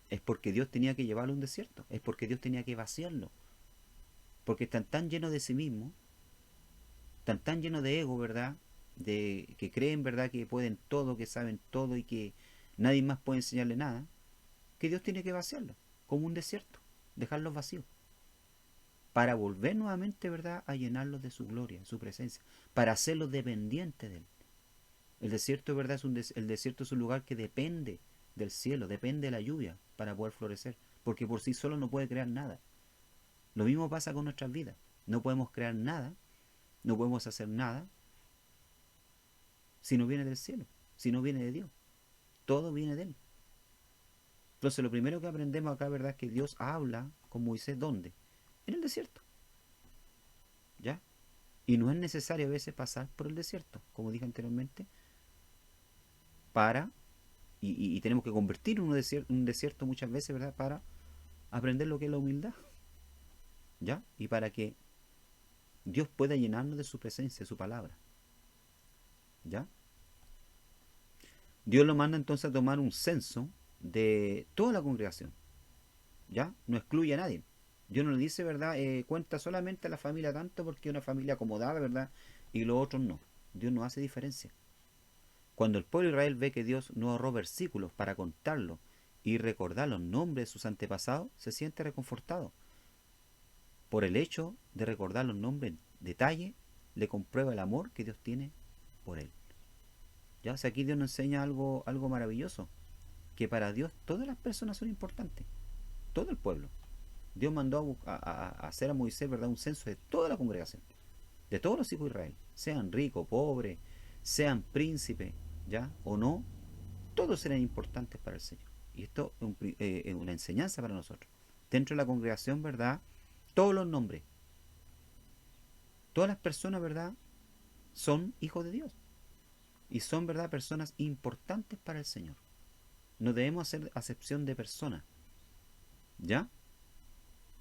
Es porque Dios tenía que llevarlo a un desierto, es porque Dios tenía que vaciarlo. Porque están tan llenos de sí mismos, están tan llenos de ego, ¿verdad?, de que creen, ¿verdad?, que pueden todo, que saben todo y que nadie más puede enseñarle nada, que Dios tiene que vaciarlo, como un desierto, dejarlos vacíos, para volver nuevamente, ¿verdad?, a llenarlos de su gloria, de su presencia, para hacerlos dependientes de Él. El desierto, ¿verdad?, el desierto es un lugar que depende del cielo, depende de la lluvia para poder florecer, porque por sí solo no puede crear nada. Lo mismo pasa con nuestras vidas. No podemos crear nada, no podemos hacer nada si no viene del cielo, si no viene de Dios. Todo viene de Él. Entonces lo primero que aprendemos acá, ¿verdad?, es que Dios habla con Moisés, ¿dónde? En el desierto. ¿Ya? Y no es necesario a veces pasar por el desierto, como dije anteriormente, para, y tenemos que convertir un desierto muchas veces, ¿verdad?, para aprender lo que es la humildad. ¿Ya? Y para que Dios pueda llenarnos de su presencia, de su palabra. ¿Ya? Dios lo manda entonces a tomar un censo de toda la congregación. ¿Ya? No excluye a nadie. Dios no le dice, ¿verdad? Cuenta solamente a la familia tanto porque es una familia acomodada, ¿verdad? Y los otros no. Dios no hace diferencia. Cuando el pueblo de Israel ve que Dios no ahorró versículos para contarlo y recordar los nombres de sus antepasados, se siente reconfortado. Por el hecho de recordar los nombres en detalle, le comprueba el amor que Dios tiene por él. Ya, o sea, aquí Dios nos enseña algo maravilloso, que para Dios todas las personas son importantes, todo el pueblo. Dios mandó a hacer a Moisés, ¿verdad?, un censo de toda la congregación, de todos los hijos de Israel, sean ricos, pobres, sean príncipes, ¿ya? O no, todos eran importantes para el Señor. Y esto es una enseñanza para nosotros. Dentro de la congregación, ¿verdad?, todos los nombres, todas las personas, ¿verdad?, son hijos de Dios. Y son, ¿verdad?, personas importantes para el Señor. No debemos hacer acepción de personas. ¿Ya?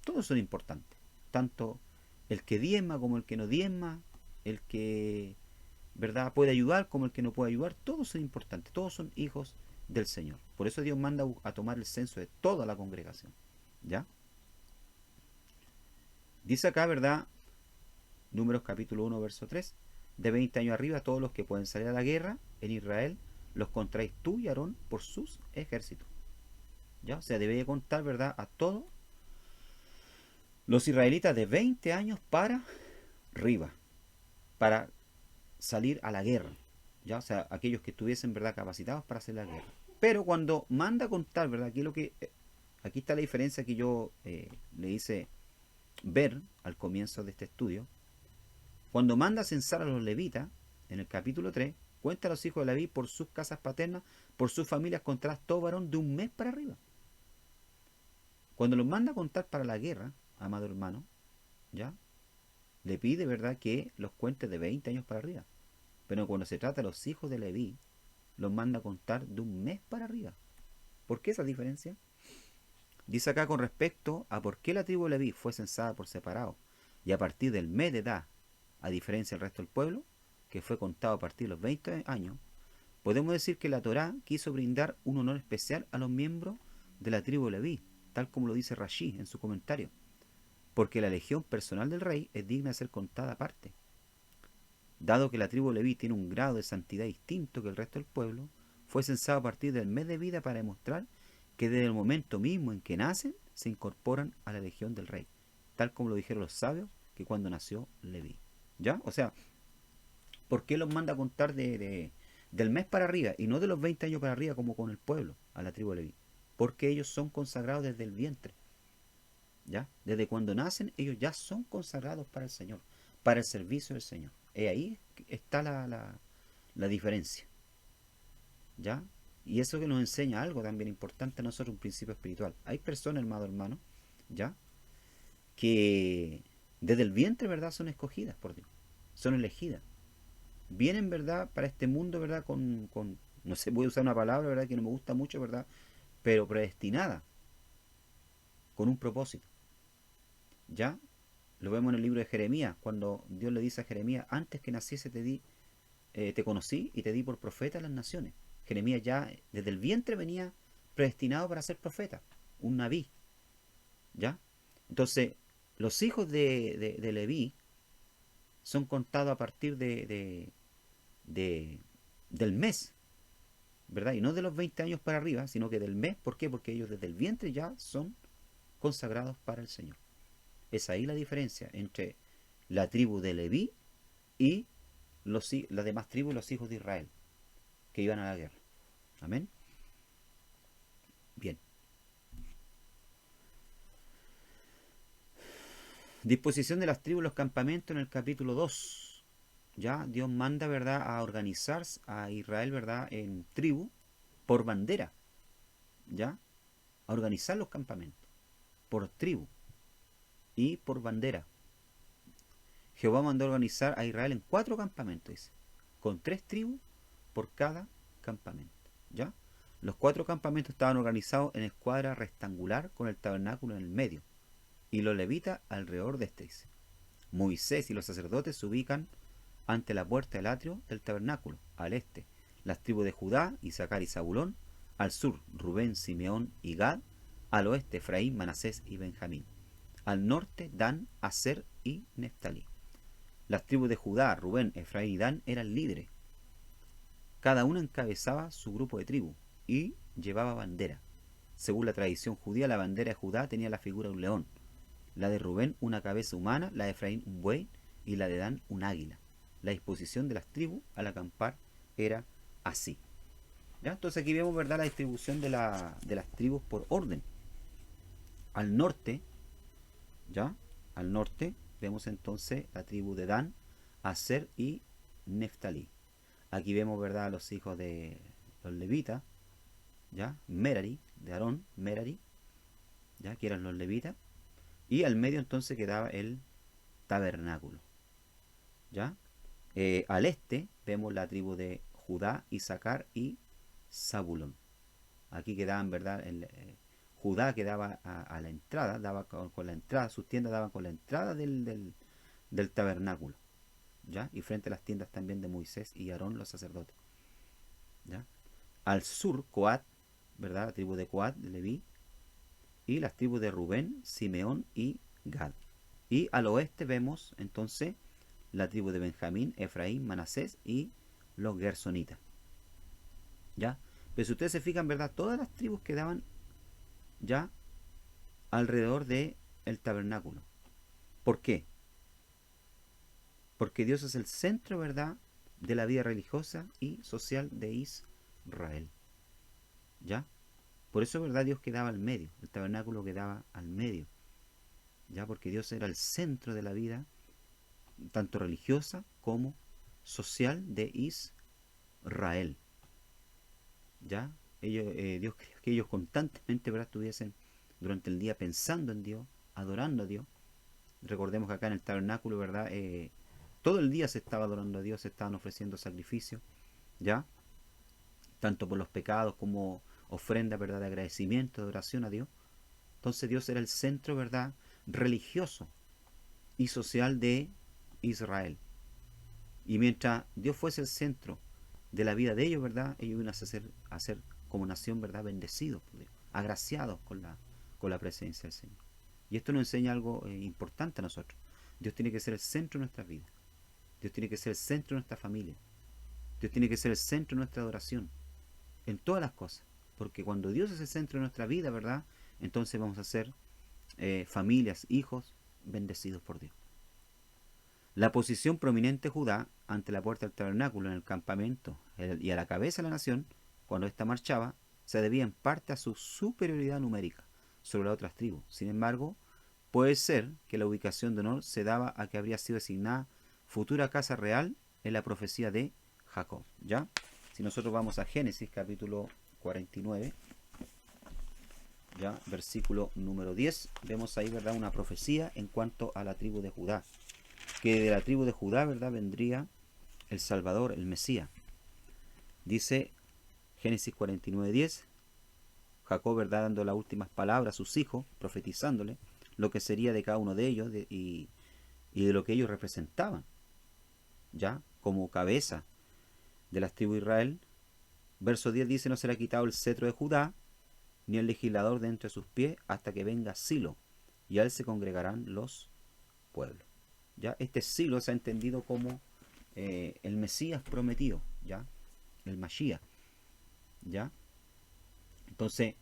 Todos son importantes. Tanto el que diezma como el que no diezma, el que, ¿verdad?, puede ayudar como el que no puede ayudar, todos son importantes, todos son hijos del Señor. Por eso Dios manda a tomar el censo de toda la congregación. ¿Ya? Dice acá, ¿verdad?, Números capítulo 1, verso 3, de 20 años arriba, todos los que pueden salir a la guerra en Israel, los contraéis tú y Aarón por sus ejércitos. ¿Ya? O sea, debe contar, ¿verdad?, a todos los israelitas de 20 años para arriba, para salir a la guerra. ¿Ya? O sea, aquellos que estuviesen, ¿verdad?, capacitados para hacer la guerra. Pero cuando manda a contar, ¿verdad?, aquí está la diferencia que yo le hice ver al comienzo de este estudio. Cuando manda a censar a los levitas, en el capítulo 3, cuenta a los hijos de Leví por sus casas paternas, por sus familias, contarás todo varón de un mes para arriba. Cuando los manda a contar para la guerra, amado hermano, ¿ya?, le pide, ¿verdad?, que los cuente de 20 años para arriba. Pero cuando se trata de los hijos de Leví, los manda a contar de un mes para arriba. ¿Por qué esa diferencia? Dice acá con respecto a por qué la tribu de Leví fue censada por separado y a partir del mes de edad, a diferencia del resto del pueblo, que fue contado a partir de los 20 años, podemos decir que la Torá quiso brindar un honor especial a los miembros de la tribu de Leví, tal como lo dice Rashi en su comentario, porque la legión personal del rey es digna de ser contada aparte. Dado que la tribu de Leví tiene un grado de santidad distinto que el resto del pueblo, fue censado a partir del mes de vida para demostrar que desde el momento mismo en que nacen, se incorporan a la legión del rey, tal como lo dijeron los sabios que cuando nació Leví. ¿Ya? O sea, ¿por qué los manda a contar del mes para arriba y no de los 20 años para arriba como con el pueblo, a la tribu de Leví? Porque ellos son consagrados desde el vientre. ¿Ya? Desde cuando nacen, ellos ya son consagrados para el Señor, para el servicio del Señor. Y ahí está la diferencia. ¿Ya? Y eso que nos enseña algo también importante a nosotros, un principio espiritual. Hay personas, hermano, ¿ya?, que desde el vientre, ¿verdad?, son escogidas por Dios, son elegidas. Vienen, ¿verdad?, para este mundo, ¿verdad?, no sé, voy a usar una palabra, ¿verdad?, que no me gusta mucho, ¿verdad?, pero predestinada, con un propósito. ¿Ya? Lo vemos en el libro de Jeremías, cuando Dios le dice a Jeremías, antes que naciese te conocí y te di por profeta a las naciones. Jeremías ya desde el vientre venía predestinado para ser profeta, un naví. ¿Ya? Entonces, los hijos de Leví son contados a partir del mes. ¿verdad? Y no de los 20 años para arriba, sino que del mes. ¿Por qué? Porque ellos desde el vientre ya son consagrados para el Señor. Es ahí la diferencia entre la tribu de Leví y las demás tribus y los hijos de Israel que iban a la guerra. Amén. Bien. Disposición de las tribus y los campamentos en el capítulo 2. Ya Dios manda, ¿verdad?, a organizar a Israel, ¿verdad?, en tribu por bandera. ¿Ya? A organizar los campamentos por tribu y por bandera. Jehová mandó a organizar a Israel en 4 campamentos, dice, con 3 tribus por cada campamento. ¿Ya? Los 4 campamentos estaban organizados en escuadra rectangular con el tabernáculo en el medio y los levitas alrededor de este. Dice. Moisés y los sacerdotes se ubican ante la puerta del atrio del tabernáculo, al este, las tribus de Judá, Isaacar y Zabulón, al sur, Rubén, Simeón y Gad, al oeste, Efraín, Manasés y Benjamín, al norte, Dan, Aser y Neftalí. Las tribus de Judá, Rubén, Efraín y Dan eran líderes. Cada una encabezaba su grupo de tribu y llevaba bandera. Según la tradición judía, la bandera de Judá tenía la figura de un león, la de Rubén una cabeza humana, la de Efraín un buey y la de Dan un águila. La disposición de las tribus al acampar era así. ¿Ya? Entonces aquí vemos, ¿verdad?, la distribución de las tribus por orden. Al norte, ¿ya? Al norte vemos entonces la tribu de Dan, Aser y Neftalí. Aquí vemos, ¿verdad?, a los hijos de los levitas, ¿ya? Merari, de Aarón, Merari, ¿ya?, que eran los levitas. Y al medio entonces quedaba el tabernáculo, ¿ya? Al este vemos la tribu de Judá, Isaacar y Zabulón. Aquí quedaban, ¿verdad? Judá quedaba a la entrada, daba con la entrada, sus tiendas daban con la entrada del tabernáculo, ¿ya? Y frente a las tiendas también de Moisés y Aarón, los sacerdotes, ¿ya? Al sur, Coat, ¿verdad? La tribu de Coat, de Leví, y las tribus de Rubén, Simeón y Gad. Y al oeste vemos entonces la tribu de Benjamín, Efraín, Manasés y los gersonitas. ¿Ya? Pero si ustedes se fijan, ¿verdad?, todas las tribus quedaban ya alrededor del tabernáculo. ¿Por qué? Porque Dios es el centro, ¿verdad?, de la vida religiosa y social de Israel. ¿Ya? Por eso, ¿verdad?, Dios quedaba al medio, el tabernáculo quedaba al medio. ¿Ya? Porque Dios era el centro de la vida, tanto religiosa como social de Israel. ¿Ya? Dios quería que ellos constantemente, ¿verdad?, estuviesen durante el día pensando en Dios, adorando a Dios. Recordemos que acá en el tabernáculo, ¿verdad?, todo el día se estaba adorando a Dios, se estaban ofreciendo sacrificios, ¿ya? Tanto por los pecados como ofrenda, ¿verdad?, de agradecimiento, de oración a Dios. Entonces Dios era el centro, ¿verdad?, religioso y social de Israel. Y mientras Dios fuese el centro de la vida de ellos, ¿verdad?, ellos iban a ser como nación, ¿verdad?, bendecidos por Dios, agraciados con la presencia del Señor. Y esto nos enseña algo importante a nosotros. Dios tiene que ser el centro de nuestra vida. Dios tiene que ser el centro de nuestra familia. Dios tiene que ser el centro de nuestra adoración. En todas las cosas. Porque cuando Dios es el centro de nuestra vida, ¿verdad?, entonces vamos a ser familias, hijos, bendecidos por Dios. La posición prominente de Judá ante la puerta del tabernáculo en el campamento y a la cabeza de la nación, cuando ésta marchaba, se debía en parte a su superioridad numérica sobre las otras tribus. Sin embargo, puede ser que la ubicación de honor se daba a que habría sido asignada futura casa real en la profecía de Jacob. ¿Ya? Si nosotros vamos a Génesis capítulo 49, ¿ya?, versículo número 10, vemos ahí, ¿verdad?, una profecía en cuanto a la tribu de Judá, que de la tribu de Judá, ¿verdad?, vendría el Salvador, el Mesías. Dice Génesis 49:10, Jacob, ¿verdad?, dando las últimas palabras a sus hijos, profetizándole lo que sería de cada uno de ellos y de lo que ellos representaban, ya como cabeza de las tribus de Israel. Verso 10 dice: no será quitado el cetro de Judá, ni el legislador de entre sus pies, hasta que venga Silo, y a él se congregarán los pueblos. ¿Ya? Este Silo se ha entendido como el Mesías prometido, ¿ya?, el Mashiach, ¿ya? Entonces,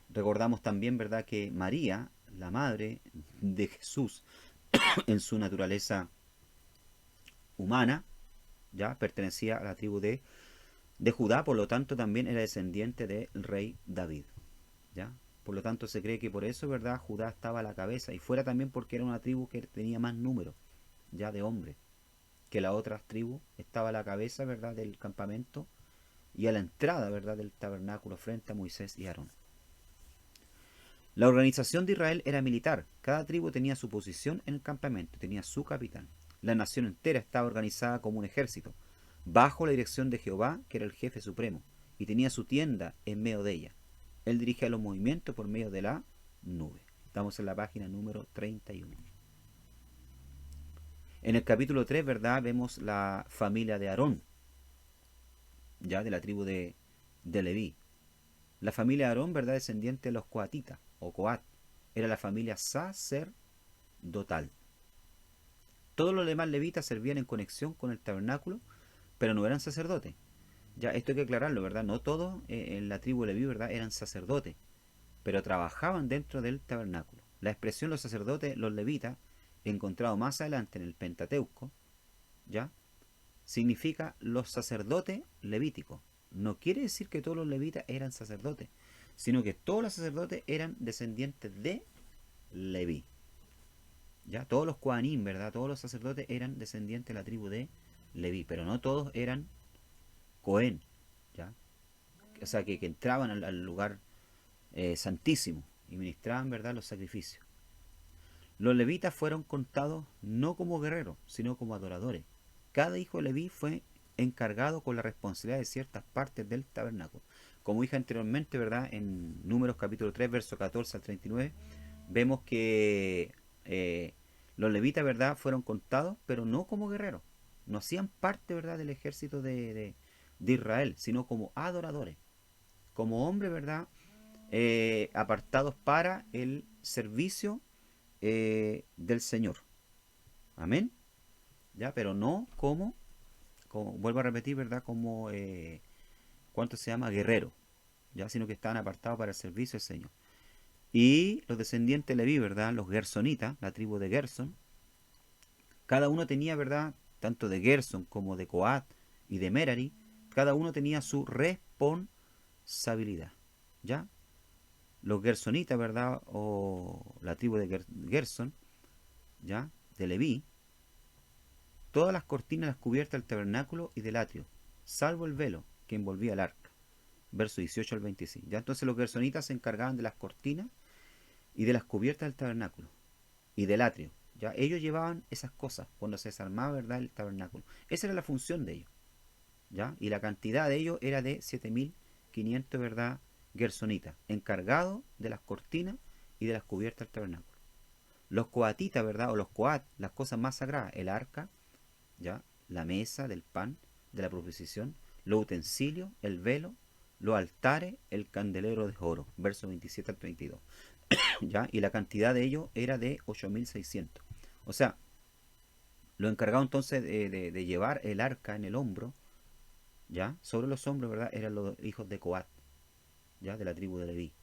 recordamos también, ¿verdad?, que María, la madre de Jesús, en su naturaleza humana, ya pertenecía a la tribu de Judá, por lo tanto también era descendiente del rey David, ¿ya? Por lo tanto se cree que por eso, ¿verdad?, Judá estaba a la cabeza, y fuera también porque era una tribu que tenía más número, ya, de hombres, que la otra tribu estaba a la cabeza, ¿verdad?, del campamento y a la entrada, ¿verdad?, del tabernáculo frente a Moisés y Aarón. La organización de Israel era militar. Cada tribu tenía su posición en el campamento, tenía su capitán. La nación entera estaba organizada como un ejército, bajo la dirección de Jehová, que era el jefe supremo, y tenía su tienda en medio de ella. Él dirigía los movimientos por medio de la nube. Estamos en la página número 31. En el capítulo 3, ¿verdad?, vemos la familia de Aarón, ya de la tribu de Leví. La familia de Aarón, ¿verdad?, descendiente de los coatitas o coat, era la familia sacerdotal. Todos los demás levitas servían en conexión con el tabernáculo, pero no eran sacerdotes. Ya, esto hay que aclararlo, ¿verdad? No todos en la tribu de Leví, ¿verdad?, eran sacerdotes, pero trabajaban dentro del tabernáculo. La expresión los sacerdotes, los levitas, encontrado más adelante en el Pentateuco, ¿ya?, significa los sacerdotes levíticos. No quiere decir que todos los levitas eran sacerdotes, sino que todos los sacerdotes eran descendientes de Leví. Ya, todos los Kohanim, ¿verdad?, todos los sacerdotes eran descendientes de la tribu de Leví, pero no todos eran Cohen, ¿ya? O sea, que entraban al lugar santísimo y ministraban, ¿verdad?, los sacrificios. Los levitas fueron contados no como guerreros, sino como adoradores. Cada hijo de Leví fue encargado con la responsabilidad de ciertas partes del tabernáculo. Como dije anteriormente, ¿verdad?, en Números capítulo 3, verso 14 al 39, vemos que los levitas, ¿verdad?, fueron contados, pero no como guerreros. No hacían parte, ¿verdad?, del ejército de Israel, sino como adoradores. Como hombres, ¿verdad?, apartados para el servicio del Señor. Amén. ¿Ya? Pero no como vuelvo a repetir, ¿verdad?, como, ¿cuánto se llama? Guerrero, ¿ya? Sino que estaban apartados para el servicio del Señor. Y los descendientes de Leví, ¿verdad?, los gersonitas, la tribu de Gerson, cada uno tenía, ¿verdad?, tanto de Gerson como de Coat y de Merari, cada uno tenía su responsabilidad, ¿ya? Los gersonitas, ¿verdad?, o la tribu de Gerson, ¿ya?, de Leví, todas las cortinas las cubiertas del tabernáculo y del atrio, salvo el velo que envolvía el arca. Verso 18 al 26. ¿Ya? Entonces los gersonitas se encargaban de las cortinas y de las cubiertas del tabernáculo y del atrio. ¿Ya? Ellos llevaban esas cosas cuando se desarmaba, ¿verdad?, el tabernáculo. Esa era la función de ellos. ¿Ya? Y la cantidad de ellos era de 7500, ¿verdad?, gersonitas, encargados de las cortinas y de las cubiertas del tabernáculo. Los coatitas, ¿verdad?, o los coat, las cosas más sagradas, el arca, ¿ya?, la mesa del pan, de la proposición, los utensilios, el velo, los altares, el candelero de oro, verso 27 al 32. ¿Ya? Y la cantidad de ellos era de 8600. O sea, lo encargado entonces de llevar el arca en el hombro, ¿ya?, sobre los hombros, ¿verdad?, eran los hijos de Coat, ¿ya?, de la tribu de Leví.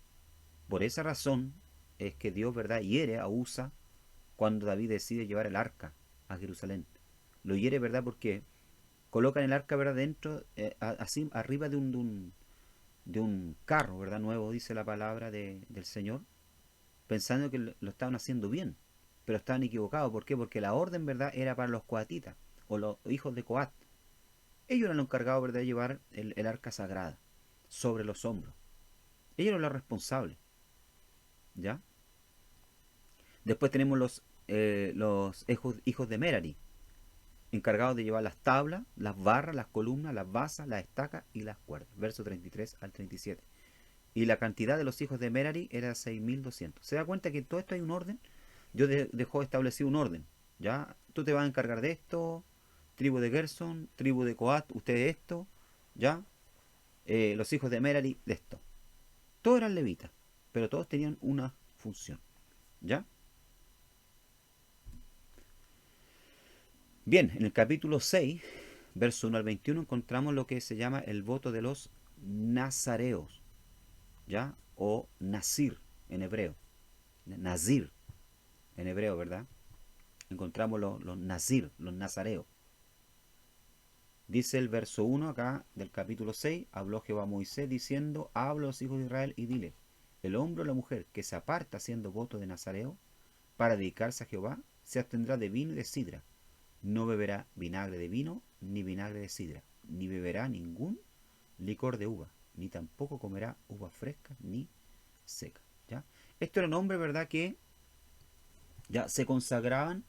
Por esa razón es que Dios, ¿verdad?, hiere a Usa cuando David decide llevar el arca a Jerusalén. Lo hiere, ¿verdad?, porque colocan el arca, ¿verdad?, dentro, así arriba de un carro, ¿verdad?, nuevo, dice la palabra del Señor, pensando que lo estaban haciendo bien, pero estaban equivocados. ¿Por qué? Porque la orden, ¿verdad?, era para los coatitas o los hijos de Coat. Ellos eran los encargados, ¿verdad?, de llevar el arca sagrada sobre los hombros. Ellos eran los responsables, ¿ya? Después tenemos los hijos de Merari, encargados de llevar las tablas, las barras, las columnas, las basas, las estacas y las cuerdas. Verso 33 al 37. Y la cantidad de los hijos de Merari era 6200. ¿Se da cuenta que en todo esto hay un orden? Dios dejó establecido un orden. ¿Ya? Tú te vas a encargar de esto, tribu de Gerson, tribu de Coat, ustedes esto, ¿ya? Los hijos de Merari de esto. Todos eran levitas, pero todos tenían una función. ¿Ya? Bien, en el capítulo 6, verso 1 al 21, encontramos lo que se llama el voto de los nazareos, ¿ya? O nazir en hebreo, nazir en hebreo, ¿verdad? Encontramos los nazir, los nazareos. Dice el verso 1 acá del capítulo 6, habló Jehová a Moisés diciendo, habla a los hijos de Israel y dile, el hombre o la mujer que se aparta haciendo voto de nazareo para dedicarse a Jehová, se abstendrá de vino y de sidra, no beberá vinagre de vino ni vinagre de sidra, ni beberá ningún licor de uva, ni tampoco comerá uva fresca ni seca. ¿Ya? Esto era un hombre, ¿verdad?, que ya se consagraban,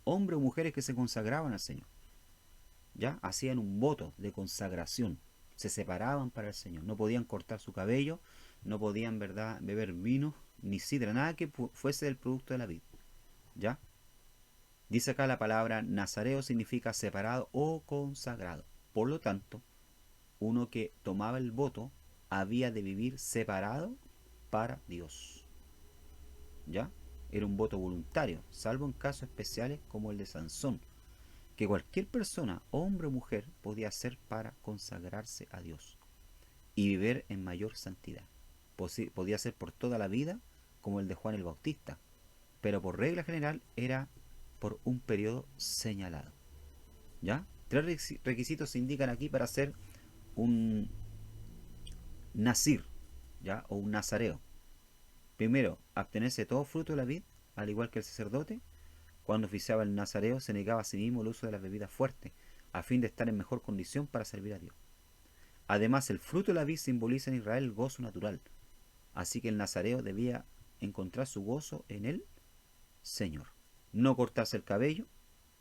hombres o mujeres que se consagraban al Señor. ¿Ya? Hacían un voto de consagración, se separaban para el Señor, no podían cortar su cabello, no podían, ¿verdad?, beber vino ni sidra, nada que fuese del producto de la vid. ¿Ya? Dice acá la palabra nazareo significa separado o consagrado. Por lo tanto, uno que tomaba el voto había de vivir separado para Dios. ¿Ya? Era un voto voluntario, salvo en casos especiales como el de Sansón, que cualquier persona, hombre o mujer, podía hacer para consagrarse a Dios y vivir en mayor santidad. Podía ser por toda la vida, como el de Juan el Bautista, pero por regla general era por un periodo señalado. ¿Ya? Tres requisitos se indican aquí para ser un nazir, ¿ya? O un nazareo. Primero, abstenerse de todo fruto de la vid, al igual que el sacerdote. Cuando oficiaba el nazareo se negaba a sí mismo el uso de las bebidas fuertes, a fin de estar en mejor condición para servir a Dios. Además, el fruto de la vid simboliza en Israel el gozo natural, así que el nazareo debía encontrar su gozo en el Señor. No cortarse el cabello,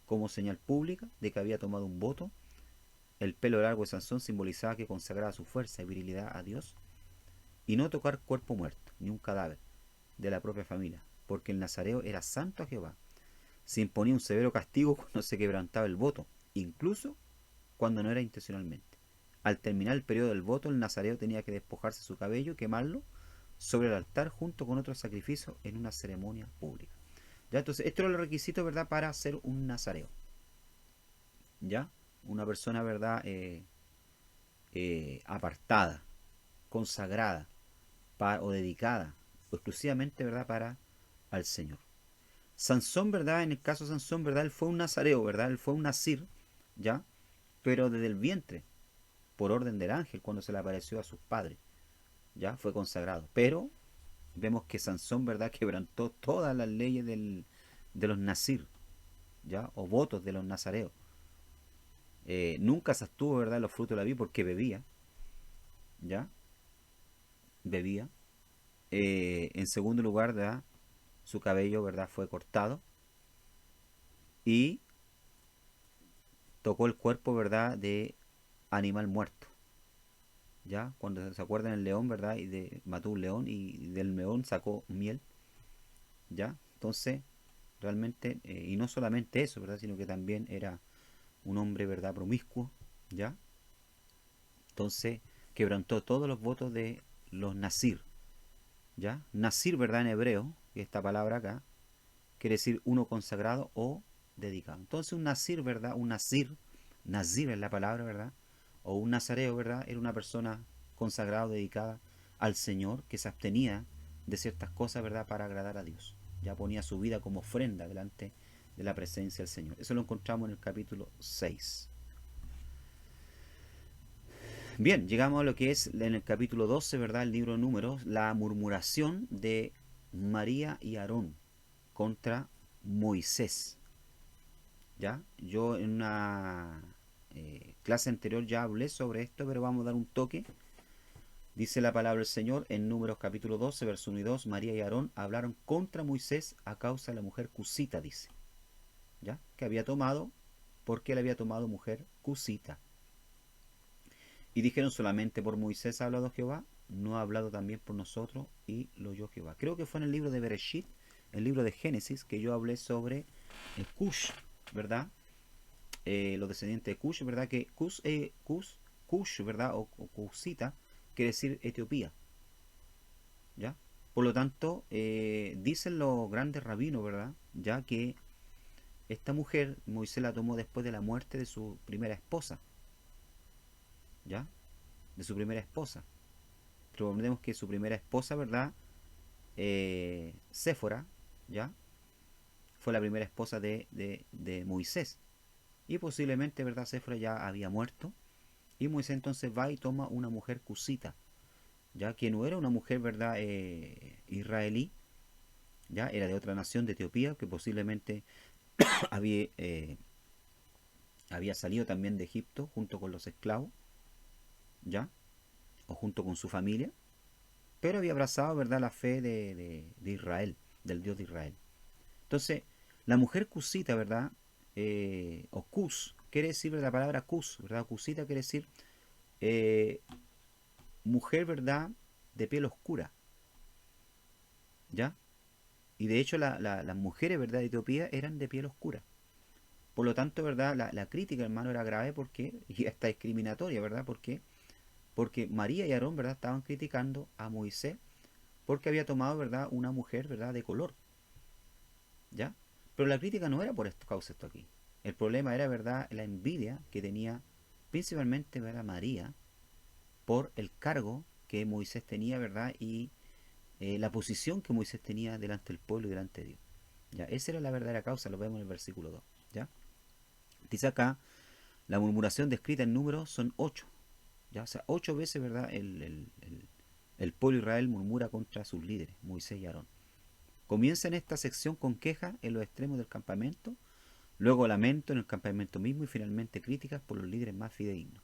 como señal pública de que había tomado un voto. El pelo largo de Sansón simbolizaba que consagraba su fuerza y virilidad a Dios. Y no tocar cuerpo muerto, ni un cadáver de la propia familia, porque el nazareo era santo a Jehová. Se imponía un severo castigo cuando se quebrantaba el voto, incluso cuando no era intencionalmente. Al terminar el periodo del voto, el nazareo tenía que despojarse su cabello y quemarlo sobre el altar junto con otros sacrificios en una ceremonia pública. ¿Ya? Entonces, esto era el requisito, ¿verdad?, para ser un nazareo. ¿Ya? Una persona, ¿verdad?, apartada, consagrada o dedicada o exclusivamente, ¿verdad?, para al Señor. Sansón, ¿verdad?, en el caso de Sansón, ¿verdad?, él fue un nazareo, ¿verdad?, él fue un nazir, ¿ya?, pero desde el vientre, por orden del ángel, cuando se le apareció a sus padres, ¿ya?, fue consagrado. Pero vemos que Sansón, ¿verdad?, quebrantó todas las leyes de los nazir, ¿ya?, o votos de los nazareos. Nunca se abstuvo, ¿verdad?, de los frutos de la vid porque bebía, ¿ya?, bebía. En segundo lugar, ¿verdad?, su cabello, ¿verdad?, fue cortado y tocó el cuerpo, ¿verdad?, de animal muerto. ¿Ya? Cuando se acuerdan el león, ¿verdad? Mató un león y del león sacó miel. ¿Ya? Entonces, realmente, y no solamente eso, ¿verdad?, sino que también era un hombre, ¿verdad?, promiscuo. ¿Ya? Entonces, quebrantó todos los votos de los nazir. ¿Ya? Nazir, ¿verdad?, en hebreo, esta palabra acá, quiere decir uno consagrado o dedicado. Entonces, un nazir, ¿verdad? Un nazir es la palabra, ¿verdad? O un nazareo, ¿verdad?, era una persona consagrada o dedicada al Señor que se abstenía de ciertas cosas, ¿verdad?, para agradar a Dios. Ya ponía su vida como ofrenda delante de la presencia del Señor. Eso lo encontramos en el capítulo 6. Bien, llegamos a lo que es en el capítulo 12, ¿verdad?, el libro de Números, la murmuración de María y Aarón contra Moisés. ¿Ya? Yo en una clase anterior ya hablé sobre esto, pero vamos a dar un toque. Dice la palabra del Señor en Números capítulo 12, verso 1 y 2, María y Aarón hablaron contra Moisés a causa de la mujer cusita, dice, ¿ya?, que había tomado, porque él había tomado mujer cusita. Y dijeron, solamente por Moisés ha hablado Jehová, no ha hablado también por nosotros, y lo oyó Jehová. Creo que fue en el libro de Bereshit, el libro de Génesis, que yo hablé sobre Cush, ¿verdad? Los descendientes de Cush, ¿verdad? Que Cush, ¿verdad? O Cusita, quiere decir Etiopía, ¿ya? Por lo tanto, dicen los grandes rabinos, ¿verdad?, ya que esta mujer Moisés la tomó después de la muerte de su primera esposa, ¿ya? de su primera esposa. Recordemos que su primera esposa, ¿verdad? Séfora, ¿ya? Fue la primera esposa de Moisés. Y posiblemente, ¿verdad? Séfora ya había muerto. Y Moisés entonces va y toma una mujer cusita, ya que no era una mujer, ¿verdad? Israelí, ya era de otra nación, de Etiopía, que posiblemente había, había salido también de Egipto junto con los esclavos, ya, o junto con su familia, pero había abrazado, ¿verdad?, la fe de Israel, del Dios de Israel. Entonces, la mujer cusita, ¿verdad? O cus, quiere decir la palabra cus, ¿verdad? Cusita quiere decir eh, mujer, ¿verdad?, de piel oscura, ¿ya? Y de hecho las mujeres, ¿verdad?, de Etiopía eran de piel oscura. Por lo tanto, ¿verdad?, la crítica, hermano, era grave porque, y hasta discriminatoria, ¿verdad? Porque María y Aarón, ¿verdad?, estaban criticando a Moisés porque había tomado, ¿verdad?, una mujer, ¿verdad?, de color, ¿ya? Pero la crítica no era por esto, causa esto aquí. El problema era, ¿verdad?, la envidia que tenía principalmente, ¿verdad?, María por el cargo que Moisés tenía, ¿verdad? Y la posición que Moisés tenía delante del pueblo y delante de Dios. ¿Ya? Esa era la verdadera causa, lo vemos en el versículo 2. ¿Ya? Dice acá, la murmuración descrita en números son 8. ¿Ya? O sea, 8 veces, ¿verdad? El pueblo de Israel murmura contra sus líderes, Moisés y Aarón. Comienza en esta sección con quejas en los extremos del campamento, luego lamento en el campamento mismo y finalmente críticas por los líderes más fidedignos.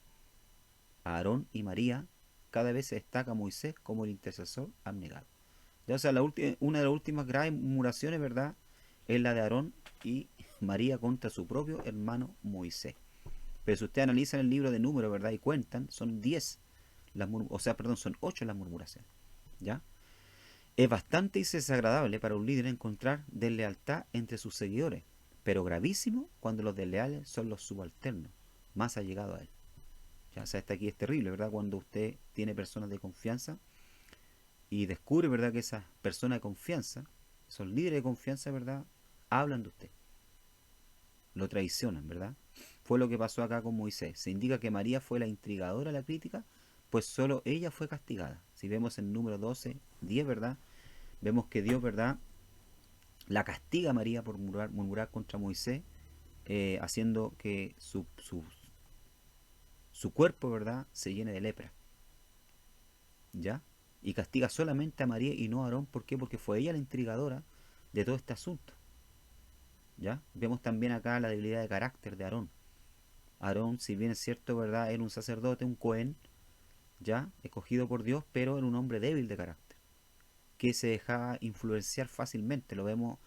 Aarón y María, cada vez se destaca a Moisés como el intercesor abnegado. Ya, o sea, una de las últimas graves murmuraciones, ¿verdad?, es la de Aarón y María contra su propio hermano Moisés. Pero si ustedes analizan el libro de números, ¿verdad?, y cuentan, son 10 o sea, perdón, son 8 las murmuraciones. ¿Ya? Es bastante desagradable para un líder encontrar deslealtad entre sus seguidores, pero gravísimo cuando los desleales son los subalternos, más allegados a él. Ya, o sea, este aquí es terrible, ¿verdad? Cuando usted tiene personas de confianza y descubre, ¿verdad?, que esas personas de confianza, esos líderes de confianza, ¿verdad?, hablan de usted, lo traicionan, ¿verdad? Fue lo que pasó acá con Moisés. Se indica que María fue la intrigadora de la crítica, pues solo ella fue castigada. Si vemos en número 12, 10, ¿verdad?, vemos que Dios, ¿verdad?, la castiga a María por murmurar contra Moisés, haciendo que su cuerpo, ¿verdad?, se llene de lepra. ¿Ya? Y castiga solamente a María y no a Aarón. ¿Por qué? Porque fue ella la intrigadora de todo este asunto. ¿Ya? Vemos también acá la debilidad de carácter de Aarón. Aarón, si bien es cierto, ¿verdad?, era un sacerdote, un cohen, ya, escogido por Dios, pero era un hombre débil de carácter, que se dejaba influenciar fácilmente. Lo vemos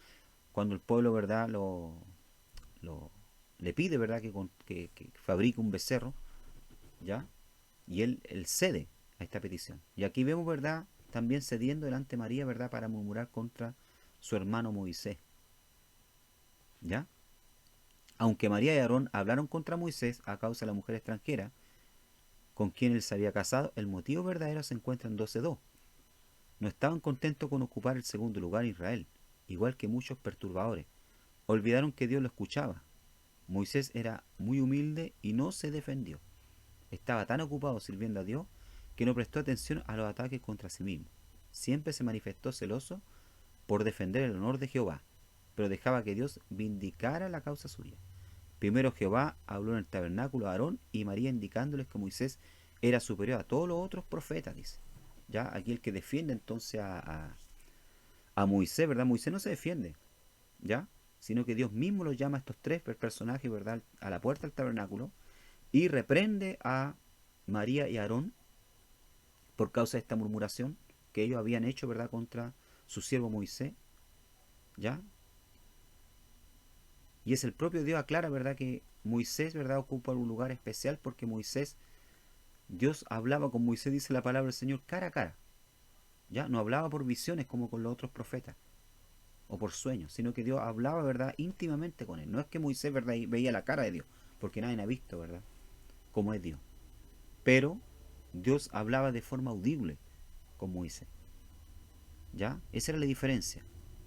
cuando el pueblo, ¿verdad?, lo le pide, ¿verdad?, que fabrique un becerro, ¿ya? Y él cede a esta petición. Y aquí vemos, ¿verdad?, también cediendo delante de María, ¿verdad?, para murmurar contra su hermano Moisés. ¿Ya? Aunque María y Aarón hablaron contra Moisés a causa de la mujer extranjera con quien él se había casado, el motivo verdadero se encuentra en 12:2. No estaban contentos con ocupar el segundo lugar en Israel, igual que muchos perturbadores. Olvidaron que Dios lo escuchaba. Moisés era muy humilde y no se defendió. Estaba tan ocupado sirviendo a Dios que no prestó atención a los ataques contra sí mismo. Siempre se manifestó celoso por defender el honor de Jehová, pero dejaba que Dios vindicara la causa suya. Primero Jehová habló en el tabernáculo a Aarón y María, indicándoles que Moisés era superior a todos los otros profetas, dice. Ya, aquí el que defiende entonces a Moisés, ¿verdad? Moisés no se defiende, ¿ya? Sino que Dios mismo los llama a estos tres personajes, ¿verdad?, a la puerta del tabernáculo y reprende a María y a Aarón por causa de esta murmuración que ellos habían hecho, ¿verdad?, contra su siervo Moisés, ¿ya? Y es el propio Dios aclara, ¿verdad?, que Moisés, ¿verdad?, ocupa un lugar especial porque Dios hablaba con Moisés, dice la palabra del Señor, cara a cara, ¿ya? No hablaba por visiones como con los otros profetas o por sueños, sino que Dios hablaba, ¿verdad?, íntimamente con él. No es que Moisés, ¿verdad?, veía la cara de Dios, porque nadie ha visto, ¿verdad?, cómo es Dios. Pero Dios hablaba de forma audible con Moisés, ¿ya? Esa era la diferencia.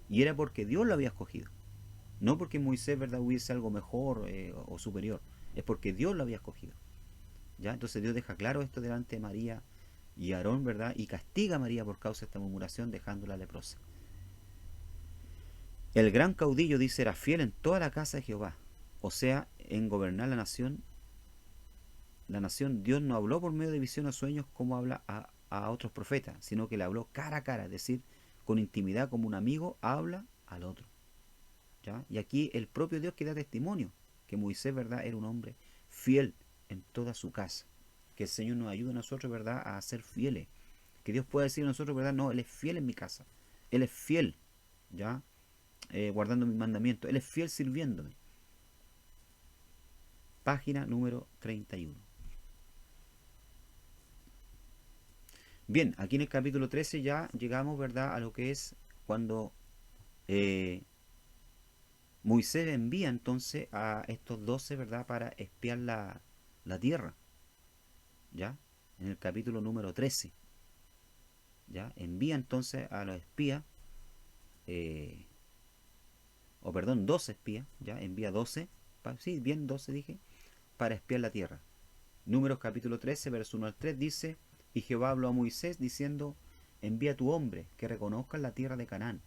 Y era porque Dios lo había escogido. No porque Moisés, ¿verdad?, hubiese algo mejor o superior. Es porque Dios lo había escogido. ¿Ya? Entonces Dios deja claro esto delante de María y Aarón, ¿verdad? Y castiga a María por causa de esta murmuración, dejándola leprosa. El gran caudillo, dice, era fiel en toda la casa de Jehová. O sea, en gobernar la nación. La nación, Dios no habló por medio de visiones o sueños como habla a otros profetas, sino que le habló cara a cara, es decir, con intimidad, como un amigo habla al otro. ¿Ya? Y aquí el propio Dios que da testimonio que Moisés, ¿verdad?, era un hombre fiel en toda su casa. Que el Señor nos ayude a nosotros, ¿verdad?, a ser fieles. Que Dios pueda decir a nosotros, ¿verdad?, no, Él es fiel en mi casa. Él es fiel, ¿ya? Guardando mis mandamientos. Él es fiel sirviéndome. Página número 31. Bien, aquí en el capítulo 13 ya llegamos, ¿verdad?, a lo que es cuando Moisés envía entonces a estos 12, ¿verdad?, para espiar la tierra. ¿Ya? En el capítulo número 13. ¿Ya? Envía entonces a los espías, o perdón, 12 espías, ¿ya? Envía 12, sí, bien 12 dije, para espiar la tierra. Números capítulo 13, verso 1 al 3 dice, y Jehová habló a Moisés diciendo, envía tu hombre que reconozcan la tierra de Canaán,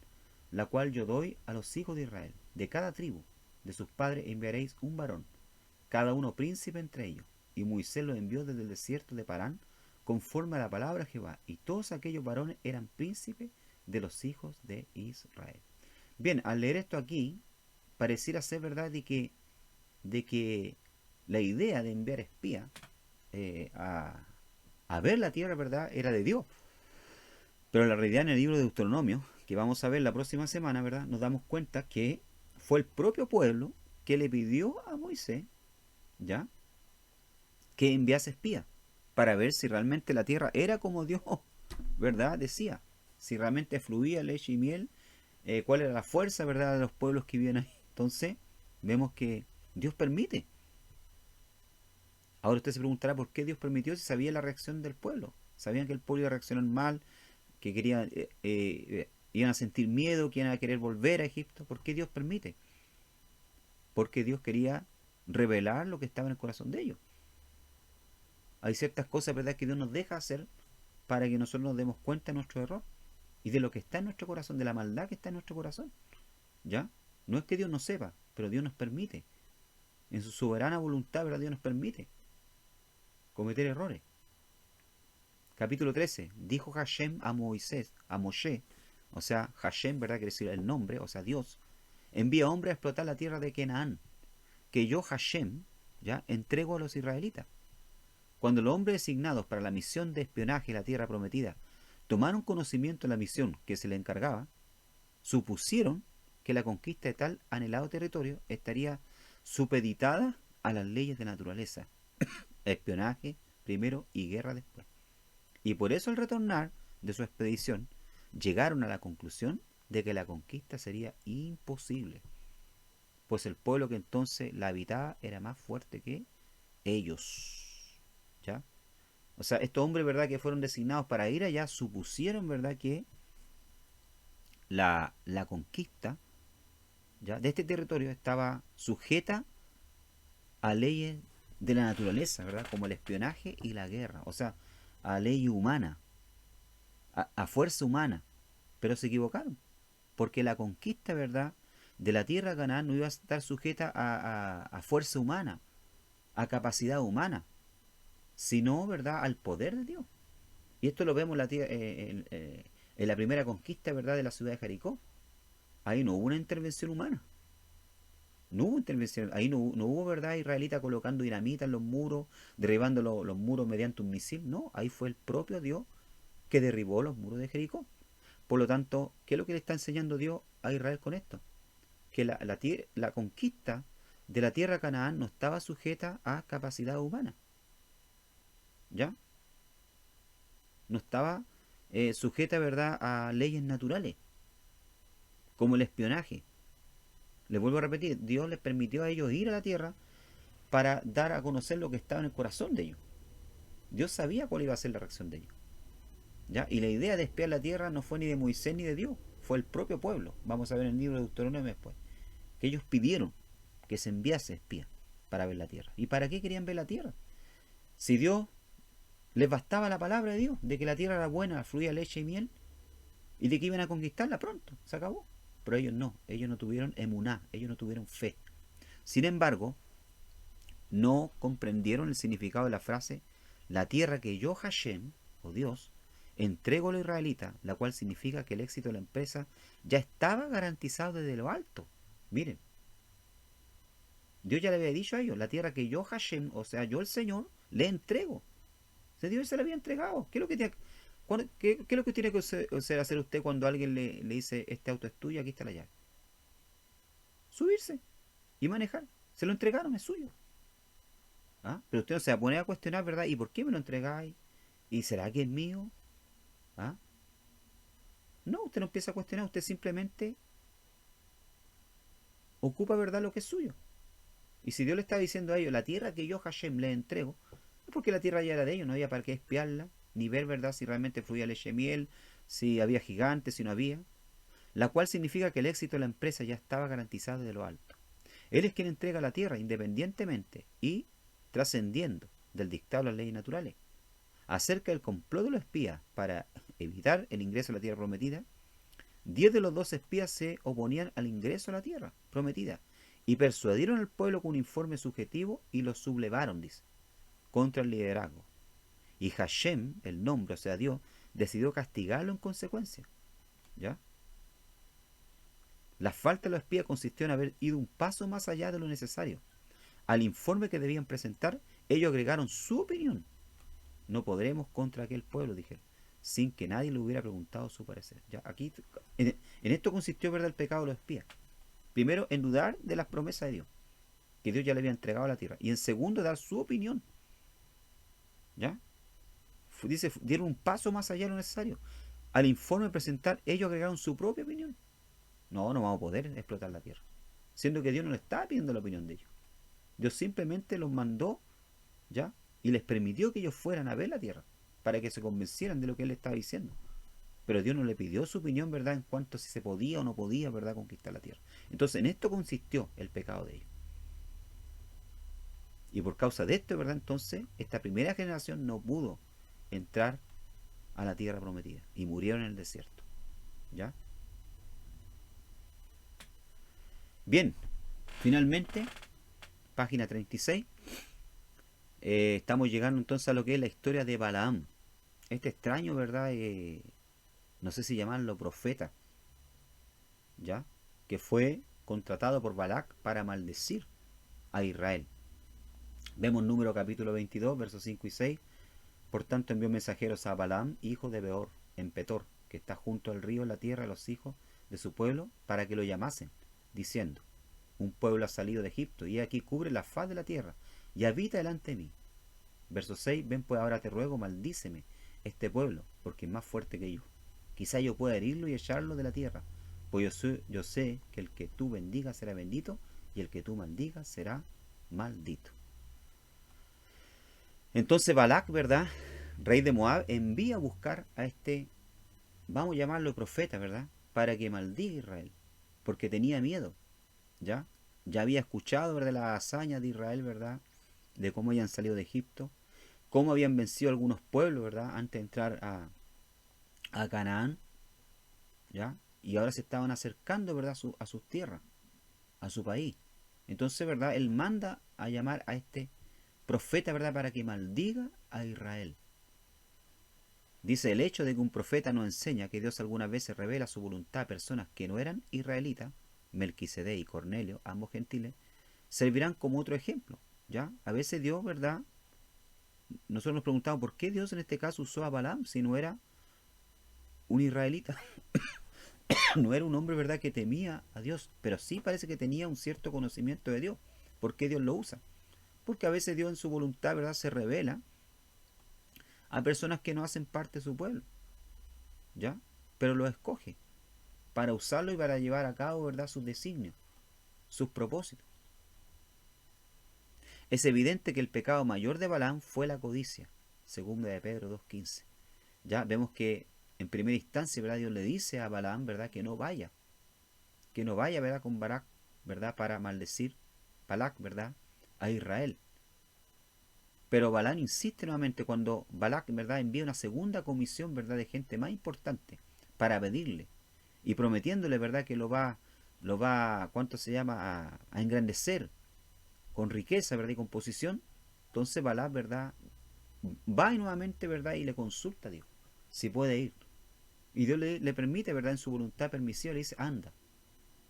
la cual yo doy a los hijos de Israel. De cada tribu de sus padres enviaréis un varón, cada uno príncipe entre ellos. Y Moisés los envió desde el desierto de Parán, conforme a la palabra de Jehová. Y todos aquellos varones eran príncipes de los hijos de Israel. Bien, al leer esto aquí, pareciera ser verdad de que la idea de enviar espías a ver la tierra, ¿verdad?, era de Dios. Pero la realidad en el libro de Deuteronomio, que vamos a ver la próxima semana, ¿verdad?, nos damos cuenta que fue el propio pueblo que le pidió a Moisés, ¿ya?, que enviase espías para ver si realmente la tierra era como Dios, ¿verdad?, decía. Si realmente fluía leche y miel, cuál era la fuerza, ¿verdad?, de los pueblos que vivían ahí. Entonces, vemos que Dios permite. Ahora usted se preguntará por qué Dios permitió si sabía la reacción del pueblo. Sabían que el pueblo iba a reaccionar mal, que querían, iban a sentir miedo, que iban a querer volver a Egipto. ¿Por qué Dios permite? Porque Dios quería revelar lo que estaba en el corazón de ellos. Hay ciertas cosas, ¿verdad?, que Dios nos deja hacer para que nosotros nos demos cuenta de nuestro error y de lo que está en nuestro corazón, de la maldad que está en nuestro corazón. ¿Ya? No es que Dios no sepa, pero Dios nos permite. En su soberana voluntad, ¿verdad?, Dios nos permite cometer errores. Capítulo 13. Dijo Hashem a Moisés, a Moshe, o sea, Hashem, ¿verdad?, quiere decir el nombre, o sea, Dios, envía hombres a explotar la tierra de Canaán, que yo, Hashem, ya entrego a los israelitas. Cuando los hombres designados para la misión de espionaje de la tierra prometida tomaron conocimiento de la misión que se le encargaba, supusieron que la conquista de tal anhelado territorio estaría supeditada a las leyes de naturaleza, espionaje primero y guerra después. Y por eso al retornar de su expedición llegaron a la conclusión de que la conquista sería imposible, pues el pueblo que entonces la habitaba era más fuerte que ellos. ¿Ya? O sea, estos hombres, ¿verdad?, que fueron designados para ir allá, supusieron, ¿verdad?, que la conquista, ¿ya?, de este territorio estaba sujeta a leyes de la naturaleza, ¿verdad?, como el espionaje y la guerra, o sea, a ley humana, a fuerza humana. Pero se equivocaron, porque la conquista, ¿verdad?, de la tierra de Canaán no iba a estar sujeta a fuerza humana, a capacidad humana, sino, ¿verdad?, al poder de Dios. Y esto lo vemos en la primera conquista, ¿verdad?, de la ciudad de Jericó. Ahí no hubo una intervención humana. No hubo intervención. Ahí no hubo, ¿verdad?, israelita colocando dinamita en los muros, derribando los muros mediante un misil. No, ahí fue el propio Dios que derribó los muros de Jericó. Por lo tanto, ¿qué es lo que le está enseñando Dios a Israel con esto? Que la conquista de la tierra de Canaán no estaba sujeta a capacidad humana. ¿Ya? No estaba sujeta, ¿verdad?, a leyes naturales, como el espionaje. Les vuelvo a repetir, Dios les permitió a ellos ir a la tierra para dar a conocer lo que estaba en el corazón de ellos. Dios sabía cuál iba a ser la reacción de ellos. ¿Ya? Y la idea de espiar la tierra no fue ni de Moisés ni de Dios, fue el propio pueblo. Vamos a ver en el libro de Deuteronomio después. Que ellos pidieron que se enviase espía para ver la tierra. ¿Y para qué querían ver la tierra? Si Dios les bastaba la palabra de Dios, de que la tierra era buena, fluía leche y miel, y de que iban a conquistarla pronto, se acabó. Pero ellos no tuvieron emuná, ellos no tuvieron fe. Sin embargo, no comprendieron el significado de la frase, la tierra que yo, Hashem, o Dios, entrego a los israelitas, la cual significa que el éxito de la empresa ya estaba garantizado desde lo alto. Miren, Dios ya le había dicho a ellos, la tierra que yo, Hashem, o sea, yo el Señor, le entrego. O sea, Dios se la había entregado. ¿Qué es lo que tiene que hacer usted cuando alguien le dice, este auto es tuyo, aquí está la llave? Subirse y manejar. Se lo entregaron, es suyo. ¿Ah? Pero usted no se va a poner a cuestionar, ¿verdad? ¿Y por qué me lo entregáis? ¿Y será que es mío? ¿Ah? No, usted no empieza a cuestionar, usted simplemente ocupa, ¿verdad?, lo que es suyo. Y si Dios le está diciendo a ellos, la tierra que yo, Hashem, les entrego, es porque la tierra ya era de ellos, no había para qué espiarla, ni ver, ¿verdad?, si realmente fluía leche y miel, si había gigantes, si no había. La cual significa que el éxito de la empresa ya estaba garantizado de lo alto. Él es quien entrega la tierra independientemente y trascendiendo del dictado de las leyes naturales. Acerca del complot de los espías para evitar el ingreso a la tierra prometida, 10 de los 12 espías se oponían al ingreso a la tierra prometida y persuadieron al pueblo con un informe subjetivo y lo sublevaron, dice, contra el liderazgo. Y Hashem, el nombre, o sea Dios, decidió castigarlo en consecuencia. ¿Ya? La falta de los espías consistió en haber ido un paso más allá de lo necesario. Al informe que debían presentar, ellos agregaron su opinión. No podremos contra aquel pueblo, dijeron, sin que nadie le hubiera preguntado su parecer. Ya, aquí, en esto consistió, ¿verdad?, el pecado de los espías. Primero, en dudar de las promesas de Dios, que Dios ya le había entregado a la tierra. Y en segundo, dar su opinión. ¿Ya? Dice, dieron un paso más allá de lo necesario. Al informe presentar, ellos agregaron su propia opinión. No, no vamos a poder explotar la tierra. Siendo que Dios no le estaba pidiendo la opinión de ellos. Dios simplemente los mandó, ¿ya? Y les permitió que ellos fueran a ver la tierra, para que se convencieran de lo que él estaba diciendo. Pero Dios no le pidió su opinión, ¿verdad?, en cuanto a si se podía o no podía, ¿verdad?, conquistar la tierra. Entonces, en esto consistió el pecado de ellos. Y por causa de esto, ¿verdad?, entonces, esta primera generación no pudo entrar a la tierra prometida y murieron en el desierto. ¿Ya? Bien, finalmente, página 36. Estamos llegando entonces a lo que es la historia de Balaam. Este extraño, ¿verdad? No sé si llamarlo profeta, ¿ya? Que fue contratado por Balac para maldecir a Israel. Vemos número capítulo 22, versos 5 y 6. Por tanto envió mensajeros a Balaam, hijo de Beor, en Petor, que está junto al río en la tierra, a los hijos de su pueblo, para que lo llamasen, diciendo, un pueblo ha salido de Egipto, y aquí cubre la faz de la tierra, y habita delante de mí. Verso 6, ven pues ahora te ruego, maldíceme este pueblo, porque es más fuerte que yo. Quizá yo pueda herirlo y echarlo de la tierra, pues yo sé que el que tú bendigas será bendito, y el que tú maldigas será maldito. Entonces Balac, ¿verdad?, rey de Moab, envía a buscar a este, vamos a llamarlo profeta, ¿verdad?, para que maldiga a Israel, porque tenía miedo, ¿ya? Ya había escuchado, ¿verdad?, las hazañas de Israel, ¿verdad?, de cómo habían salido de Egipto, cómo habían vencido algunos pueblos, ¿verdad?, antes de entrar a Canaán, ¿ya? Y ahora se estaban acercando, ¿verdad?, a sus tierras, a su país. Entonces, ¿verdad?, él manda a llamar a este profeta, ¿verdad?, para que maldiga a Israel. Dice, el hecho de que un profeta nos enseña que Dios algunas veces revela su voluntad a personas que no eran israelitas, Melquisedec y Cornelio, ambos gentiles, servirán como otro ejemplo. ¿Ya? A veces Dios, ¿verdad? Nosotros nos preguntamos por qué Dios en este caso usó a Balaam si no era un israelita. No era un hombre, ¿verdad?, que temía a Dios, pero sí parece que tenía un cierto conocimiento de Dios. ¿Por qué Dios lo usa? Porque a veces Dios en su voluntad, ¿verdad?, se revela a personas que no hacen parte de su pueblo, ¿ya? Pero lo escoge para usarlo y para llevar a cabo, ¿verdad?, sus designios, sus propósitos. Es evidente que el pecado mayor de Balaam fue la codicia, segunda de Pedro 2.15. Ya vemos que en primera instancia, ¿verdad?, Dios le dice a Balaam, ¿verdad?, que no vaya, ¿verdad?, con Balac, ¿verdad?, para maldecir, Balac, ¿verdad?, a Israel. Pero Balaam insiste nuevamente cuando Balac, ¿verdad?, envía una segunda comisión, ¿verdad?, de gente más importante para pedirle y prometiéndole, ¿verdad?, que ¿cuánto se llama?, a engrandecer con riqueza, ¿verdad?, y con posición. Entonces Balac, ¿verdad?, va y nuevamente, ¿verdad?, y le consulta a Dios si puede ir. Y Dios le permite, ¿verdad?, en su voluntad permisiva, le dice, anda.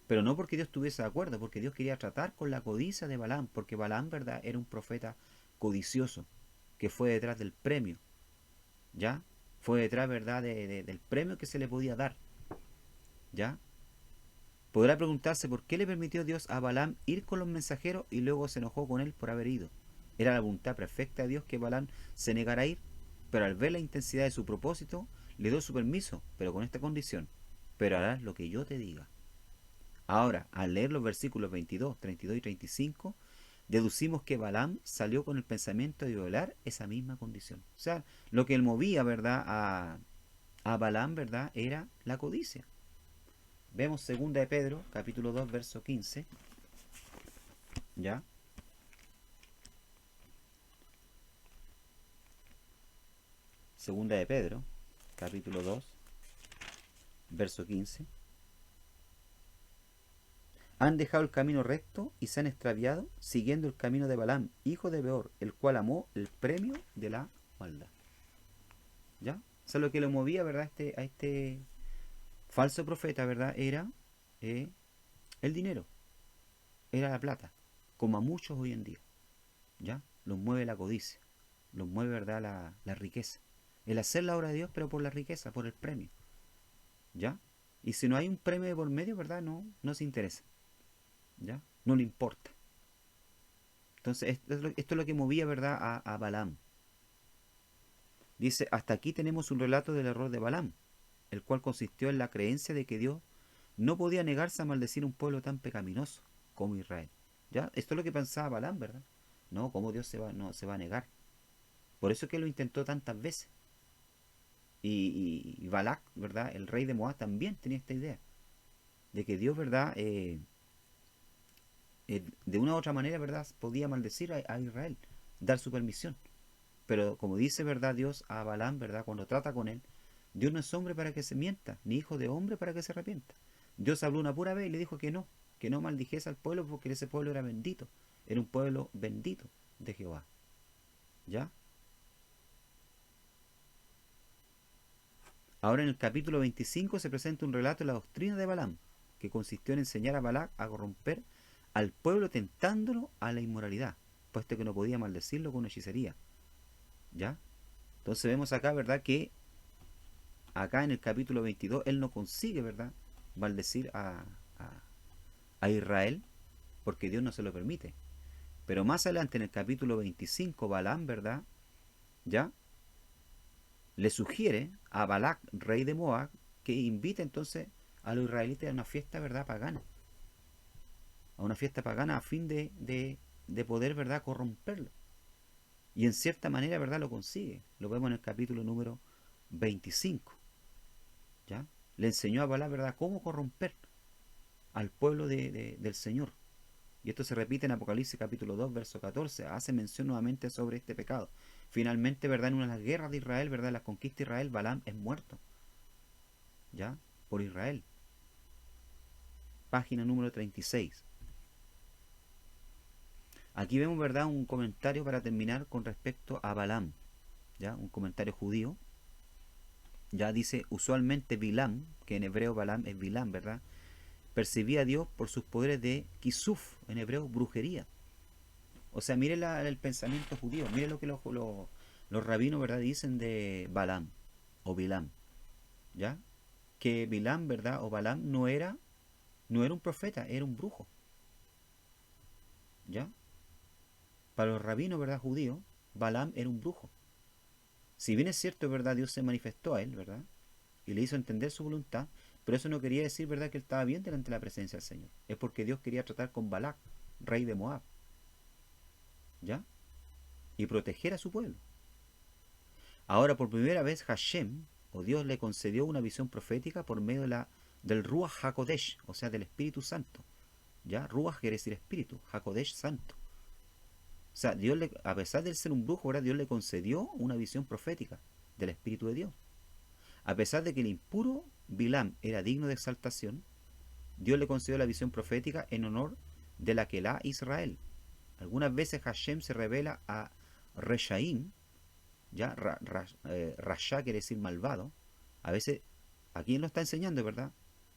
Pero no porque Dios estuviese de acuerdo, porque Dios quería tratar con la codicia de Balaam, porque Balaam, ¿verdad?, era un profeta codicioso, que fue detrás del premio, ¿ya? Fue detrás, ¿verdad?, del premio que se le podía dar, ¿ya? Podrá preguntarse por qué le permitió Dios a Balaam ir con los mensajeros y luego se enojó con él por haber ido. Era la voluntad perfecta de Dios que Balaam se negara a ir, pero al ver la intensidad de su propósito, le dio su permiso, pero con esta condición: pero harás lo que yo te diga. Ahora, al leer los versículos 22, 32 y 35, deducimos que Balaam salió con el pensamiento de violar esa misma condición. O sea, lo que él movía, ¿verdad?, a Balaam, ¿verdad?, era la codicia. Vemos segunda de Pedro, capítulo 2, verso 15. ¿Ya? Segunda de Pedro, capítulo 2, verso 15. Han dejado el camino recto y se han extraviado siguiendo el camino de Balaam, hijo de Beor, el cual amó el premio de la maldad. ¿Ya? O sea, lo que lo movía, ¿verdad?, a este falso profeta, ¿verdad?, era el dinero, era la plata, como a muchos hoy en día. ¿Ya? Los mueve la codicia, los mueve, ¿verdad?, la riqueza. El hacer la obra de Dios, pero por la riqueza, por el premio. ¿Ya? Y si no hay un premio de por medio, ¿verdad?, no se interesa. ¿Ya? No le importa. Entonces, esto es lo que movía, ¿verdad?, a Balaam. Dice, hasta aquí tenemos un relato del error de Balaam, el cual consistió en la creencia de que Dios no podía negarse a maldecir un pueblo tan pecaminoso como Israel. ¿Ya? Esto es lo que pensaba Balaam, ¿verdad? No, ¿cómo Dios no se va a negar? Por eso es que lo intentó tantas veces. Y Balac, ¿verdad?, el rey de Moab, también tenía esta idea de que Dios, ¿verdad?, de una u otra manera, ¿verdad?, podía maldecir a Israel, dar su permisión. Pero como dice, ¿verdad?, Dios a Balaam, ¿verdad?, cuando trata con él, Dios no es hombre para que se mienta, ni hijo de hombre para que se arrepienta. Dios habló una pura vez y le dijo que no maldijese al pueblo porque ese pueblo era bendito, era un pueblo bendito de Jehová. ¿Ya? Ahora en el capítulo 25 se presenta un relato de la doctrina de Balaam, que consistió en enseñar a Balac a corromper al pueblo tentándolo a la inmoralidad, puesto que no podía maldecirlo con hechicería. ¿Ya? Entonces vemos acá, ¿verdad?, que acá en el capítulo 22 él no consigue, ¿verdad?, maldecir a Israel porque Dios no se lo permite. Pero más adelante en el capítulo 25 Balaam, ¿verdad?, ¿ya?, le sugiere a Balac, rey de Moab, que invite entonces a los israelitas a una fiesta, ¿verdad?, pagana. A una fiesta pagana a fin de poder, ¿verdad?, corromperlo. Y en cierta manera, ¿verdad?, lo consigue. Lo vemos en el capítulo número 25. ¿Ya? Le enseñó a Balac, ¿verdad?, cómo corromper al pueblo del Señor. Y esto se repite en Apocalipsis capítulo 2, verso 14. Hace mención nuevamente sobre este pecado. Finalmente, ¿verdad?, en una de las guerras de Israel, ¿verdad?, la conquista de Israel, Balaam es muerto. ¿Ya? Por Israel. Página número 36. Aquí vemos, ¿verdad?, un comentario para terminar con respecto a Balaam. ¿Ya? Un comentario judío. Ya dice, usualmente Bilam, que en hebreo Balaam es Bilam, ¿verdad?, percibía a Dios por sus poderes de kisuf, en hebreo brujería. O sea, mire el pensamiento judío, mire lo que los rabinos, ¿verdad?, dicen de Balaam o Bilam. ¿Ya? Que Bilam, ¿verdad?, o Balaam no era un profeta, era un brujo. ¿Ya? Para los rabinos, ¿verdad?, judíos, Balaam era un brujo. Si bien es cierto, ¿verdad?, Dios se manifestó a él, ¿verdad?, y le hizo entender su voluntad, pero eso no quería decir, ¿verdad?, que él estaba bien delante de la presencia del Señor. Es porque Dios quería tratar con Balac, rey de Moab. ¿Ya? Y proteger a su pueblo. Ahora, por primera vez, Hashem, o Dios, le concedió una visión profética por medio del Ruach HaKodesh, o sea, del Espíritu Santo. ¿Ya? Ruach quiere decir espíritu, HaKodesh santo. O sea, Dios le, a pesar de ser un brujo, ¿verdad? Dios le concedió una visión profética del Espíritu de Dios. A pesar de que el impuro Bilam era digno de exaltación, Dios le concedió la visión profética en honor de la Kelá Israel. Algunas veces Hashem se revela a Reshaim, ya Rasha quiere decir malvado. A veces, aquí lo está enseñando, ¿verdad?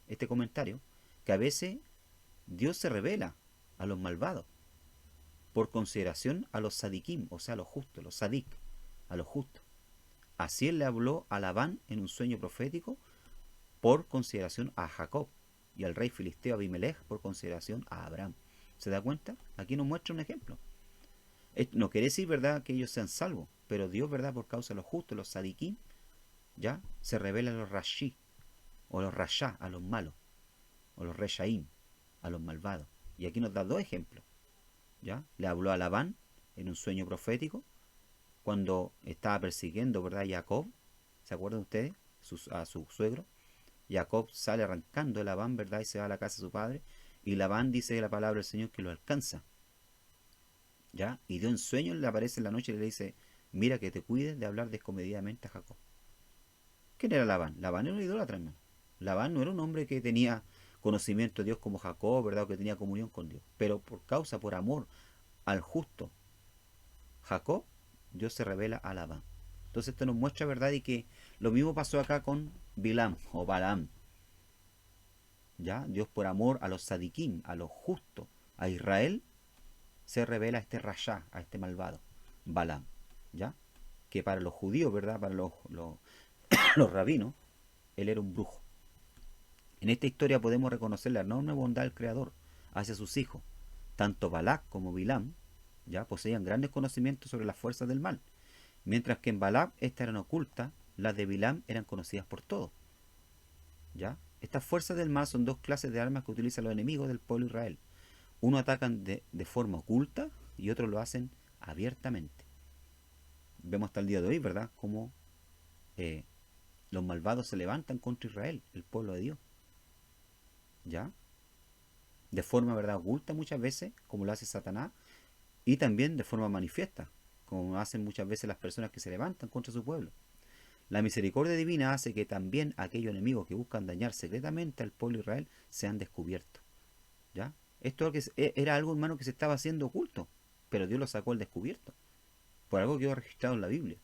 Este comentario, que a veces Dios se revela a los malvados por consideración a los sadikim, o sea, a los justos, los sadik, a los justos. Así él le habló a Labán en un sueño profético por consideración a Jacob y al rey filisteo Abimelech por consideración a Abraham. ¿Se da cuenta? Aquí nos muestra un ejemplo. No quiere decir, ¿verdad?, que ellos sean salvos, pero Dios, ¿verdad?, por causa de los justos, los sadikim, ya se revela a los rashi, o los rasha, a los malos, o los reshaim, a los malvados. Y aquí nos da dos ejemplos. ¿Ya? Le habló a Labán en un sueño profético cuando estaba persiguiendo, ¿verdad?, a Jacob. ¿Se acuerdan ustedes? A su suegro. Jacob sale arrancando de Labán, ¿verdad?, y se va a la casa de su padre. Y Labán dice la palabra del Señor que lo alcanza. ¿Ya? Y de un sueño le aparece en la noche y le dice: mira que te cuides de hablar descomedidamente a Jacob. ¿Quién era Labán? Labán era un idólatra, hermano. Labán no era un hombre que tenía conocimiento de Dios como Jacob, ¿verdad?, o que tenía comunión con Dios. Pero por amor al justo Jacob, Dios se revela a Labán. Entonces esto nos muestra, ¿verdad?, y que lo mismo pasó acá con Bilam o Balaam. ¿Ya? Dios, por amor a los sadikim, a los justos, a Israel, se revela a este rasha, a este malvado, Balaam. ¿Ya? Que para los judíos, ¿verdad?, para los rabinos, él era un brujo. En esta historia podemos reconocer la enorme bondad del Creador hacia sus hijos. Tanto Balac como Bilam, ya, poseían grandes conocimientos sobre las fuerzas del mal, mientras que en Balac estas eran ocultas, las de Bilam eran conocidas por todos. ¿Ya? Estas fuerzas del mal son dos clases de armas que utilizan los enemigos del pueblo de Israel. Uno atacan de forma oculta y otros lo hacen abiertamente. Vemos hasta el día de hoy, ¿verdad?, cómo los malvados se levantan contra Israel, el pueblo de Dios. ¿Ya? De forma, ¿verdad?, oculta muchas veces, como lo hace Satanás, y también de forma manifiesta, como hacen muchas veces las personas que se levantan contra su pueblo. La misericordia divina hace que también aquellos enemigos que buscan dañar secretamente al pueblo de Israel sean descubiertos. ¿Ya? Esto era algo, hermano, que se estaba haciendo oculto, pero Dios lo sacó al descubierto, por algo que quedó registrado en la Biblia.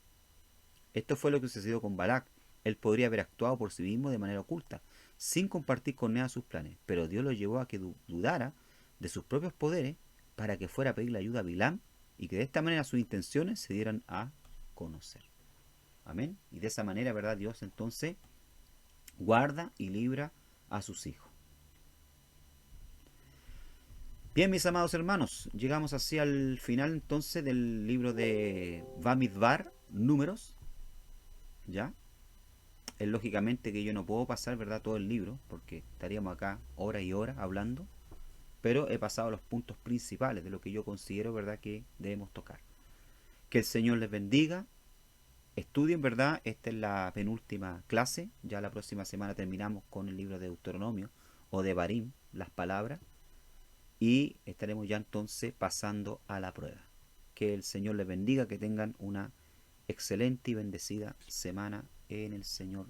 Esto fue lo que sucedió con Balac. Él podría haber actuado por sí mismo de manera oculta, sin compartir con nada sus planes, pero Dios lo llevó a que dudara de sus propios poderes para que fuera a pedirle ayuda a Bilam y que de esta manera sus intenciones se dieran a conocer. Amén. Y de esa manera, ¿verdad?, Dios entonces guarda y libra a sus hijos. Bien, mis amados hermanos, llegamos así al final entonces del libro de Bamidbar, Números. ¿Ya? Es lógicamente que yo no puedo pasar, ¿verdad?, todo el libro, porque estaríamos acá horas y horas hablando, pero he pasado los puntos principales de lo que yo considero, ¿verdad?, que debemos tocar. Que el Señor les bendiga. Estudien, ¿verdad? Esta es la penúltima clase. Ya la próxima semana terminamos con el libro de Deuteronomio o de Barim, las palabras. Y estaremos ya entonces pasando a la prueba. Que el Señor les bendiga, que tengan una excelente y bendecida semana en el Señor